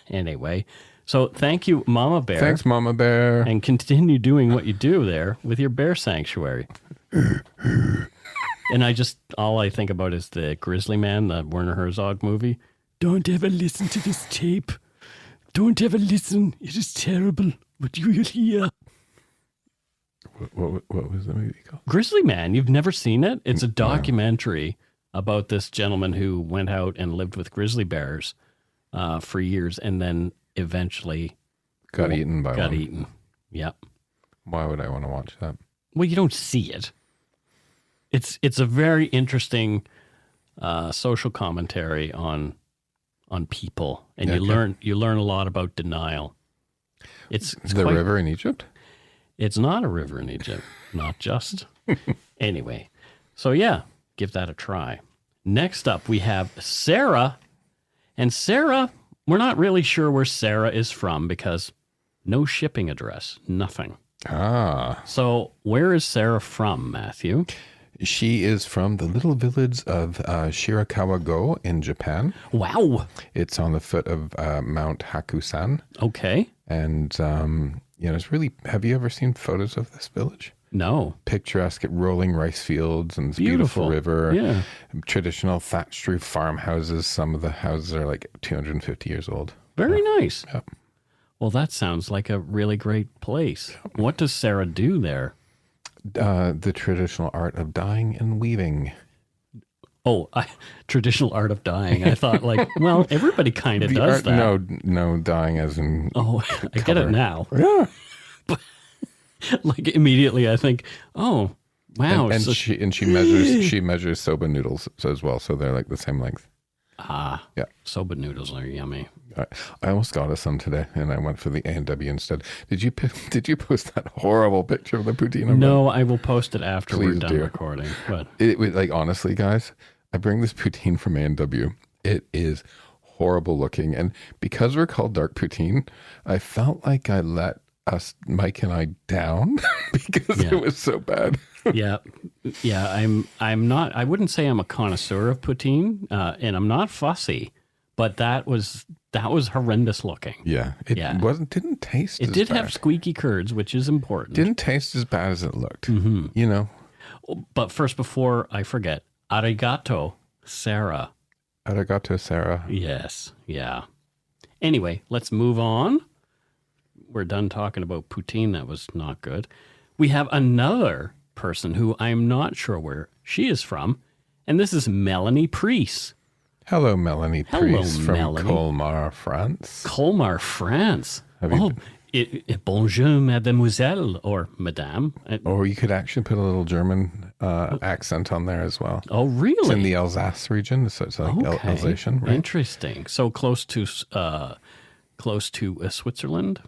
Anyway, so thank you, Mama Bear. Thanks, Mama Bear. And continue doing what you do there with your bear sanctuary. And all I think about is the Grizzly Man, the Werner Herzog movie. Don't ever listen to this tape. Don't ever listen. It is terrible what you will hear. What was the movie called? Grizzly Man. You've never seen it? It's a documentary about this gentleman who went out and lived with grizzly bears for years and then eventually got eaten by one. Got eaten. Yep. Why would I want to watch that? Well, you don't see it. It's a very interesting social commentary on people, and you learn a lot about denial. It's the river in Egypt? It's not a river in Egypt, not just. Anyway, so yeah, give that a try. Next up, we have Sarah. And Sarah, we're not really sure where Sarah is from because no shipping address, nothing. Ah. So where is Sarah from, Matthew? She is from the little village of Shirakawa-go in Japan. Wow. It's on the foot of Mount Hakusan. Okay. And, it's really, have you ever seen photos of this village? No. Picturesque rolling rice fields and this beautiful river. Yeah. Traditional thatched roof farmhouses. Some of the houses are like 250 years old. Very nice. Yep. Well, that sounds like a really great place. Yep. What does Sarah do there? The traditional art of dyeing and weaving. Oh, traditional art of dyeing. I thought well, everybody kind of does that. No, dyeing as in I get it now. Yeah. Immediately I think, oh, wow. And she measures soba noodles as well, so they're like the same length. Ah. Yeah. Soba noodles are yummy. I almost got us some today, and I went for the A&W instead. Did you post that horrible picture of the poutine? No, I will post it after we're done recording. But it was honestly, guys, I bring this poutine from A&W. It is horrible looking, and because we're called dark poutine, I felt like I let Mike and I down because it was so bad. Yeah. I'm not. I wouldn't say I'm a connoisseur of poutine, and I'm not fussy. But that was horrendous looking. Yeah. Didn't taste. It did have squeaky curds, which is important. Didn't taste as bad as it looked. Mm-hmm. But first, before I forget, arigato, Sarah. Arigato, Sarah. Yes. Yeah. Anyway, let's move on. We're done talking about poutine. That was not good. We have another person who I'm not sure where she is from, and this is Melanie Priest. Hello, Melanie Priest from Melanie. Colmar, France. Colmar, France. Bonjour, mademoiselle, or madame. Or you could actually put a little German accent on there as well. Oh, really? It's in the Alsace region, so it's like Alsatian, right? Interesting. So close to Switzerland?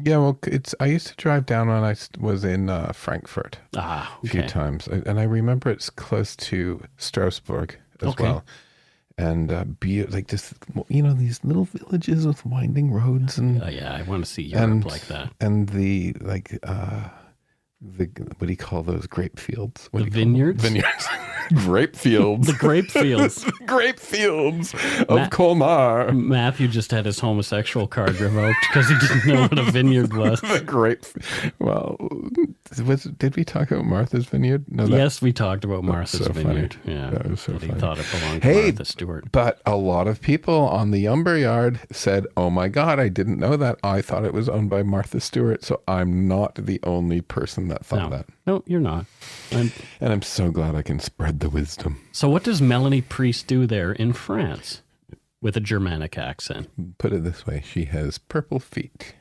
Yeah, well, I used to drive down when I was in Frankfurt a few times. And I remember it's close to Strasbourg as well. And these little villages with winding roads and I want to see Europe like that. And the what do you call those grape fields? The vineyards? Vineyards. Grape fields. The grape fields. The grape fields of Colmar. Matthew just had his homosexual card revoked because he didn't know what a vineyard was. The grape. Well, did we talk about Martha's Vineyard? No. Yes, we talked about Martha's Vineyard. Funny. Yeah, that was so funny. He thought it belonged to Martha Stewart. But a lot of people on the Umber Yard said, "Oh my God, I didn't know that. I thought it was owned by Martha Stewart." So I'm not the only person that thought that. No, you're not. And I'm so glad I can spread the wisdom. So what does Melanie Priest do there in France with a Germanic accent? Put it this way. She has purple feet.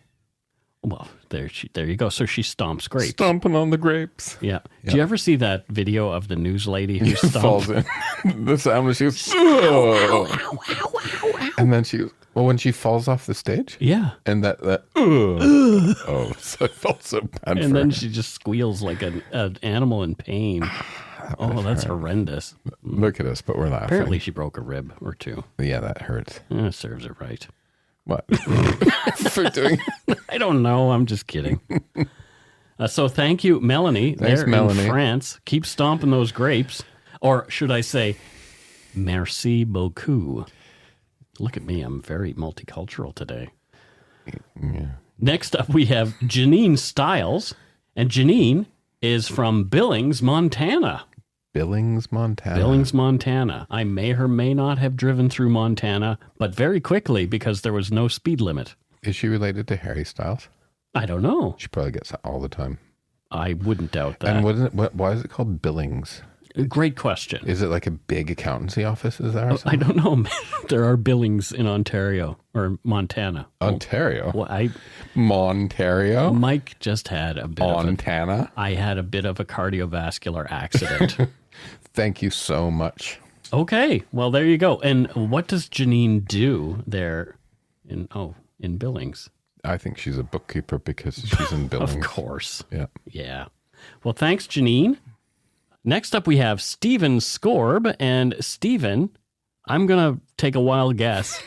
Well, there you go. So she stomps grapes. Stomping on the grapes. Yeah. Do you ever see that video of the news lady who falls in? The sound when she goes, oh. And then she goes, well, when she falls off the stage? Yeah. And that oh, so I felt so bad and for then her. she just squeals like an animal in pain. That's horrendous. Look at us, but we're laughing. Apparently she broke a rib or two. Yeah, that hurts. Serves it right. What? For doing? I don't know. I'm just kidding. So thank you, Melanie. Thanks, Melanie. In France. Keep stomping those grapes. Or should I say, merci beaucoup. Look at me. I'm very multicultural today. Yeah. Next up, we have Janine Stiles. And Janine is from Billings, Montana. Billings, Montana. Billings, Montana. I may or may not have driven through Montana, but very quickly because there was no speed limit. Is she related to Harry Styles? I don't know. She probably gets that all the time. I wouldn't doubt that. And why is it called Billings? Great question. Is it like a big accountancy office? Is there? I don't know. There are Billings in Ontario or Montana. Ontario? Well, Montario? Mike just had a bit Montana? I had a bit of a cardiovascular accident. Thank you so much. Okay. Well, there you go. And what does Janine do there in Billings? I think she's a bookkeeper because she's in Billings. Of course. Yeah. Yeah. Well, thanks, Janine. Next up, we have Stephen Scorb. And Stephen, I'm going to take a wild guess,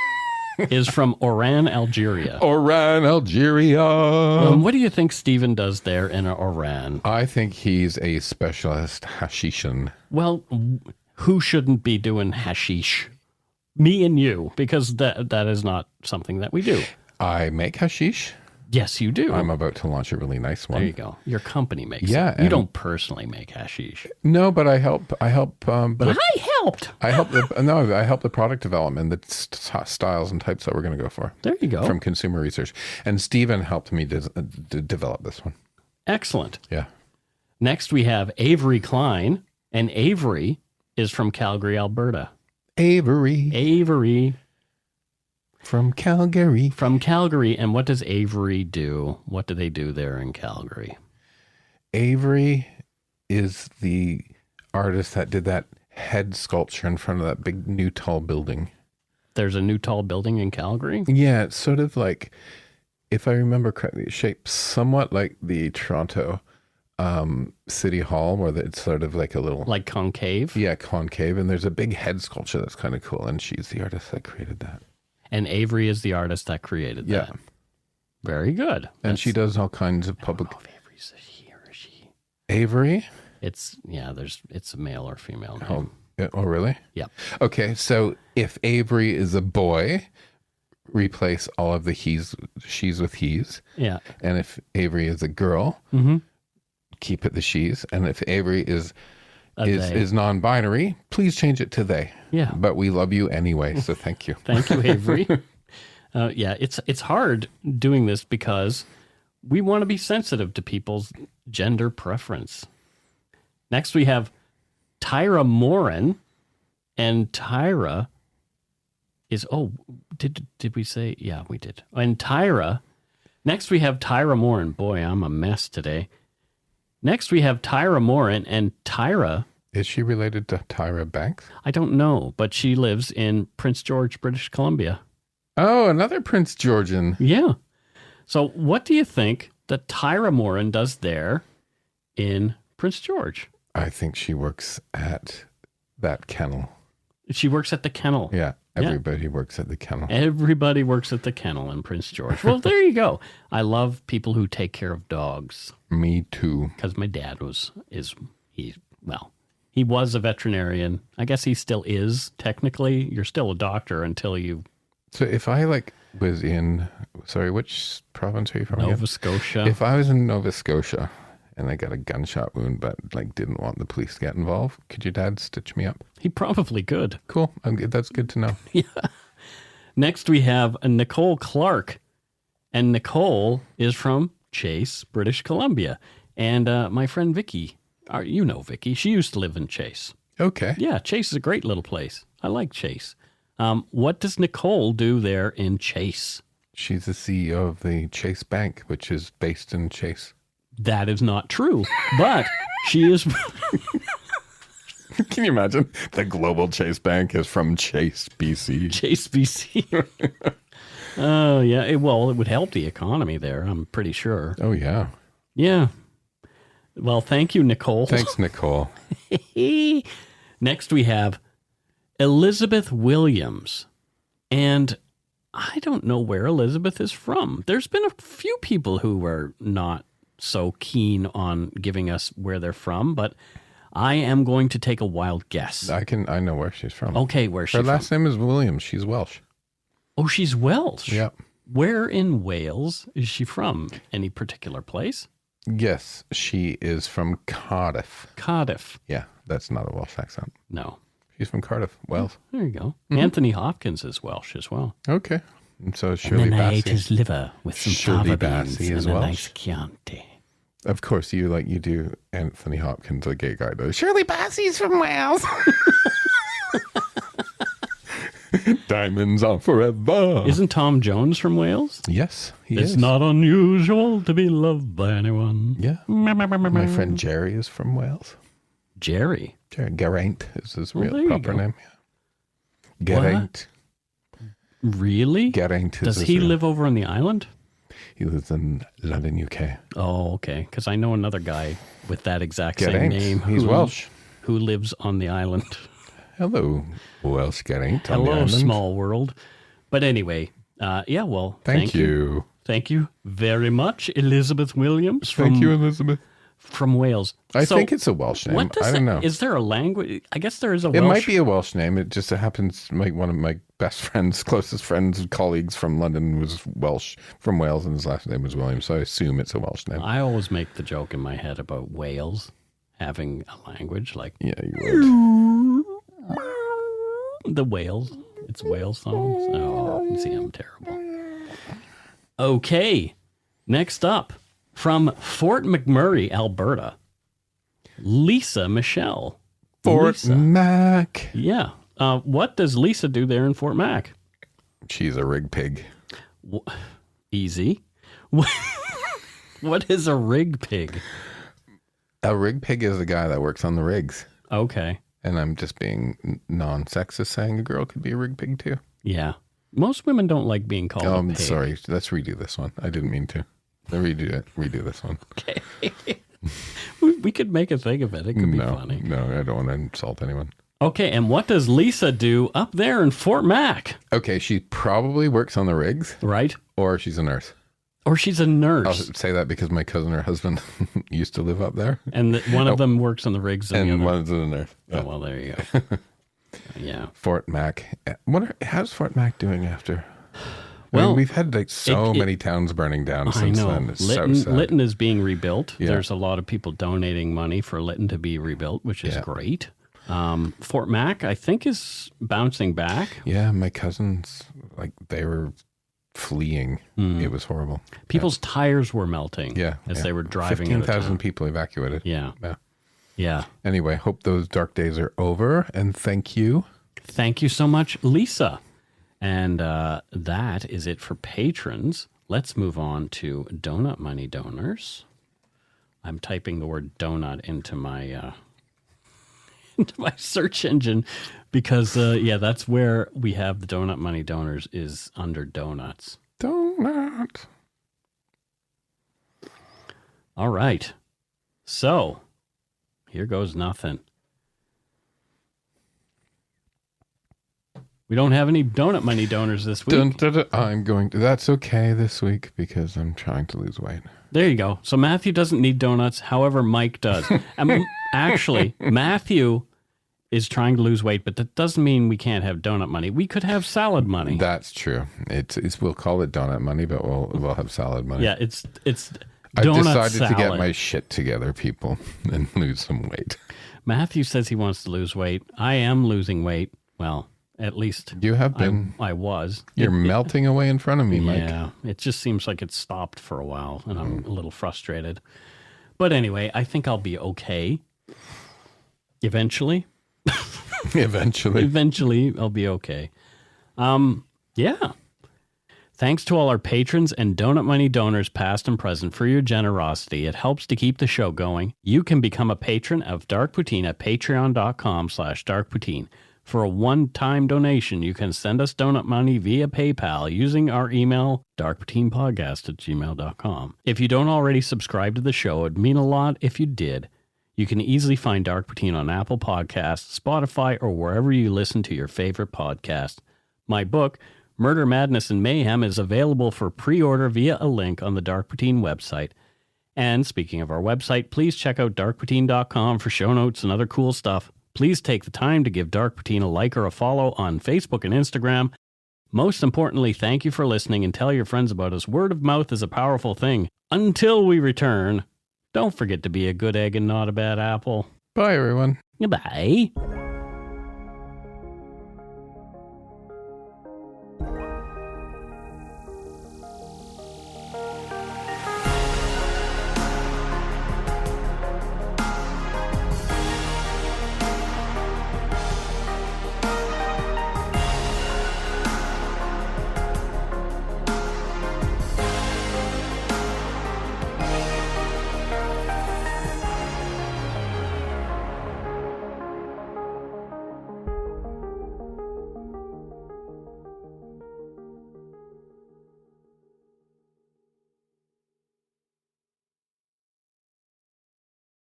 is from Oran, Algeria. Oran, Algeria. What do you think Stephen does there in Oran? I think he's a specialist hashishan. Well, who shouldn't be doing hashish? Me and you, because that is not something that we do. I make hashish. Yes, you do. I'm about to launch a really nice one. There you go. Your company makes it. You don't personally make hashish. No, but I help. But I helped. I help the product development, the styles and types that we're going to go for. There you go. From consumer research. And Stephen helped me develop this one. Excellent. Yeah. Next, we have Avery Kleene. And Avery is from Calgary, Alberta. Avery. From Calgary. From Calgary. And what does Avery do? What do they do there in Calgary? Avery is the artist that did that head sculpture in front of that big new tall building. There's a new tall building in Calgary? Yeah, it's sort of like, if I remember correctly, it's shaped somewhat like the Toronto City Hall, where it's sort of like a little... Like concave? Yeah, concave. And there's a big head sculpture that's kind of cool. And she's the artist that created that. And Avery is the artist that created that. Yeah. Very good. And she does all kinds of public... I don't know if Avery's a he or a she. Avery? It's a male or female name. Oh, really? Yep. Okay, so if Avery is a boy, replace all of the she's with he's. Yeah. And if Avery is a girl, keep it the she's. And if Avery is non-binary, please change it to they. Yeah. But we love you anyway, so thank you. Thank you, Avery. It's hard doing this because we want to be sensitive to people's gender preference. Next, we have Tyra Morin, and Tyra is, did we say? Yeah, we did. And Tyra, next we have Tyra Morin. Boy, I'm a mess today. Next, we have Tyra Morin, and Tyra... Is she related to Tyra Banks? I don't know, but she lives in Prince George, British Columbia. Oh, another Prince Georgian. Yeah. So what do you think that Tyra Morin does there in Prince George? I think she works at that kennel. She works at the kennel. Yeah. Everybody works at the kennel. Everybody works at the kennel in Prince George. Well, there you go. I love people who take care of dogs. Me too. Because my dad he was a veterinarian. I guess he still is, technically. You're still a doctor until you... So if I was in... Sorry, which province are you from? Nova Scotia. If I was in Nova Scotia and I got a gunshot wound but didn't want the police to get involved, could your dad stitch me up? He probably could. Cool. That's good to know. Yeah. Next we have Nicole Clark. And Nicole is from Chase, British Columbia. And my friend Vicky, you know Vicky, she used to live in Chase. Okay. Yeah, Chase is a great little place. I like Chase. What does Nicole do there in Chase? She's the CEO of the Chase Bank, which is based in Chase. That is not true, but she is... Can you imagine? The global Chase Bank is from Chase, BC. Chase, BC. Oh, yeah. It would help the economy there, I'm pretty sure. Oh, yeah. Yeah. Well, thank you, Nicole. Thanks, Nicole. Next, we have Elizabeth Williams. And I don't know where Elizabeth is from. There's been a few people who were not so keen on giving us where they're from, but I am going to take a wild guess. I know where she's from. Okay, where's she Her from? last name is Williams. She's Welsh. Oh, she's Welsh? Yeah. Where in Wales is she from? Any particular place? Yes, she is from Cardiff. Cardiff. Yeah, that's not a Welsh accent. No. She's from Cardiff, Wales. There you go. Mm-hmm. Anthony Hopkins is Welsh as well. Okay. And so Shirley and then Bassey. I ate his liver with some Shirley fava beans Bassey is and a Welsh. nice Chianti. Of course, you do Anthony Hopkins, a gay guy, does. Shirley Bassey's from Wales. Diamonds are forever. Isn't Tom Jones from Wales? Yes, he It's is. not unusual to be loved by anyone. Yeah. My friend Jerry is from Wales. Jerry? Geraint is his Well, there real you proper go. name. Yeah. Geraint. Really? Geraint is Does his he real- live over in the island? He lives in London, UK. Oh, okay. Because I know another guy with that exact same Geraint. name. He's Welsh. Who lives on the island. Hello, Welsh Geraint. on the Hello, island. small world. But anyway, Thank you. Thank you very much, Elizabeth Williams. Thank you, Elizabeth. From Wales. I So, think it's a Welsh name. What does I don't know. Is there a language? I guess there is a It Welsh. might be a Welsh name. It just happens like one of my best friends, closest friends, and colleagues from London was Welsh, from Wales, and his last name was Williams. So I assume it's a Welsh name. I always make the joke in my head about Wales having a language like Yeah, you would. the whales. It's whale songs. Oh, you see, I'm terrible. Okay, next up from Fort McMurray, Alberta, Lisa Michelle. Fort Lisa. Mac. Yeah. What does Lisa do there in Fort Mac? She's a rig pig. Easy. What is a rig pig? A rig pig is a guy that works on the rigs. Okay. And I'm just being non-sexist, saying a girl could be a rig pig too. Yeah. Most women don't like being called a pig. Sorry. Let's redo this one. I didn't mean to. Redo this one. Okay. We could make a thing of it. It could be funny. No, I don't want to insult anyone. Okay, and what does Lisa do up there in Fort Mac? Okay, she probably works on the rigs. Right. Or she's a nurse. Or she's a nurse. I'll say that because my cousin, her husband, used to live up there. And one of them works on the rigs and the other. One's a nurse. Oh, well, there you go. Yeah. Fort Mac. How's Fort Mac doing after? Well, we've had like many towns burning down since then. It's Lytton, so sad. Lytton is being rebuilt. Yeah. There's a lot of people donating money for Lytton to be rebuilt, which is great. Fort Mac, I think, is bouncing back. Yeah, my cousins, they were fleeing. It was horrible. People's tires were melting as they were driving out of 15,000 town. people evacuated. Yeah. Anyway, hope those dark days are over, and thank you. Thank you so much, Lisa. And that is it for patrons. Let's move on to Donut Money donors. I'm typing the word donut into my search engine because, that's where we have the Donut Money donors is under donuts. Donut. All right. So here goes nothing. We don't have any Donut Money donors this week. That's okay this week because I'm trying to lose weight. There you go. So Matthew doesn't need donuts. However, Mike does. Actually, Matthew is trying to lose weight, but that doesn't mean we can't have donut money. We could have salad money. That's true. It's we'll call it donut money, but we'll have salad money. Yeah, it's I've donut decided salad. to get my shit together, people, and lose some weight. Matthew says he wants to lose weight. I am losing weight. Well, at least you have been. I was. You're melting away in front of me, Mike. Yeah, it just seems like it's stopped for a while, and I'm a little frustrated. But anyway, I think I'll be okay. Eventually. Eventually, I'll be okay. Yeah. Thanks to all our patrons and donut money donors past and present for your generosity. It helps to keep the show going. You can become a patron of Dark Poutine at patreon.com/darkpoutine. For a one-time donation, you can send us donut money via PayPal using our email, darkpoutinepodcast@gmail.com. If you don't already subscribe to the show, it'd mean a lot if you did. You can easily find Dark Poutine on Apple Podcasts, Spotify, or wherever you listen to your favorite podcast. My book, Murder, Madness, and Mayhem, is available for pre-order via a link on the Dark Poutine website. And speaking of our website, please check out darkpoutine.com for show notes and other cool stuff. Please take the time to give Dark Poutine a like or a follow on Facebook and Instagram. Most importantly, thank you for listening and tell your friends about us. Word of mouth is a powerful thing. Until we return, don't forget to be a good egg and not a bad apple. Bye, everyone. Goodbye.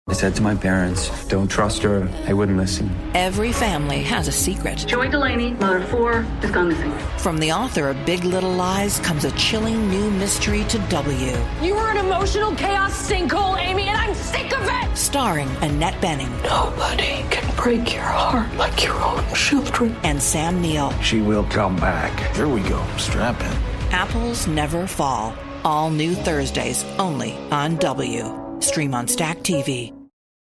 I said to my parents, don't trust her. They wouldn't listen. Every family has a secret. Joy Delaney, mother of 4, has gone missing. From the author of Big Little Lies comes a chilling new mystery to W. You were an emotional chaos sinkhole, Amy, and I'm sick of it! Starring Annette Bening. Nobody can break your heart like your own children. And Sam Neill. She will come back. Here we go. Strap in. Apples Never Fall. All new Thursdays, only on W. Stream on Stack TV.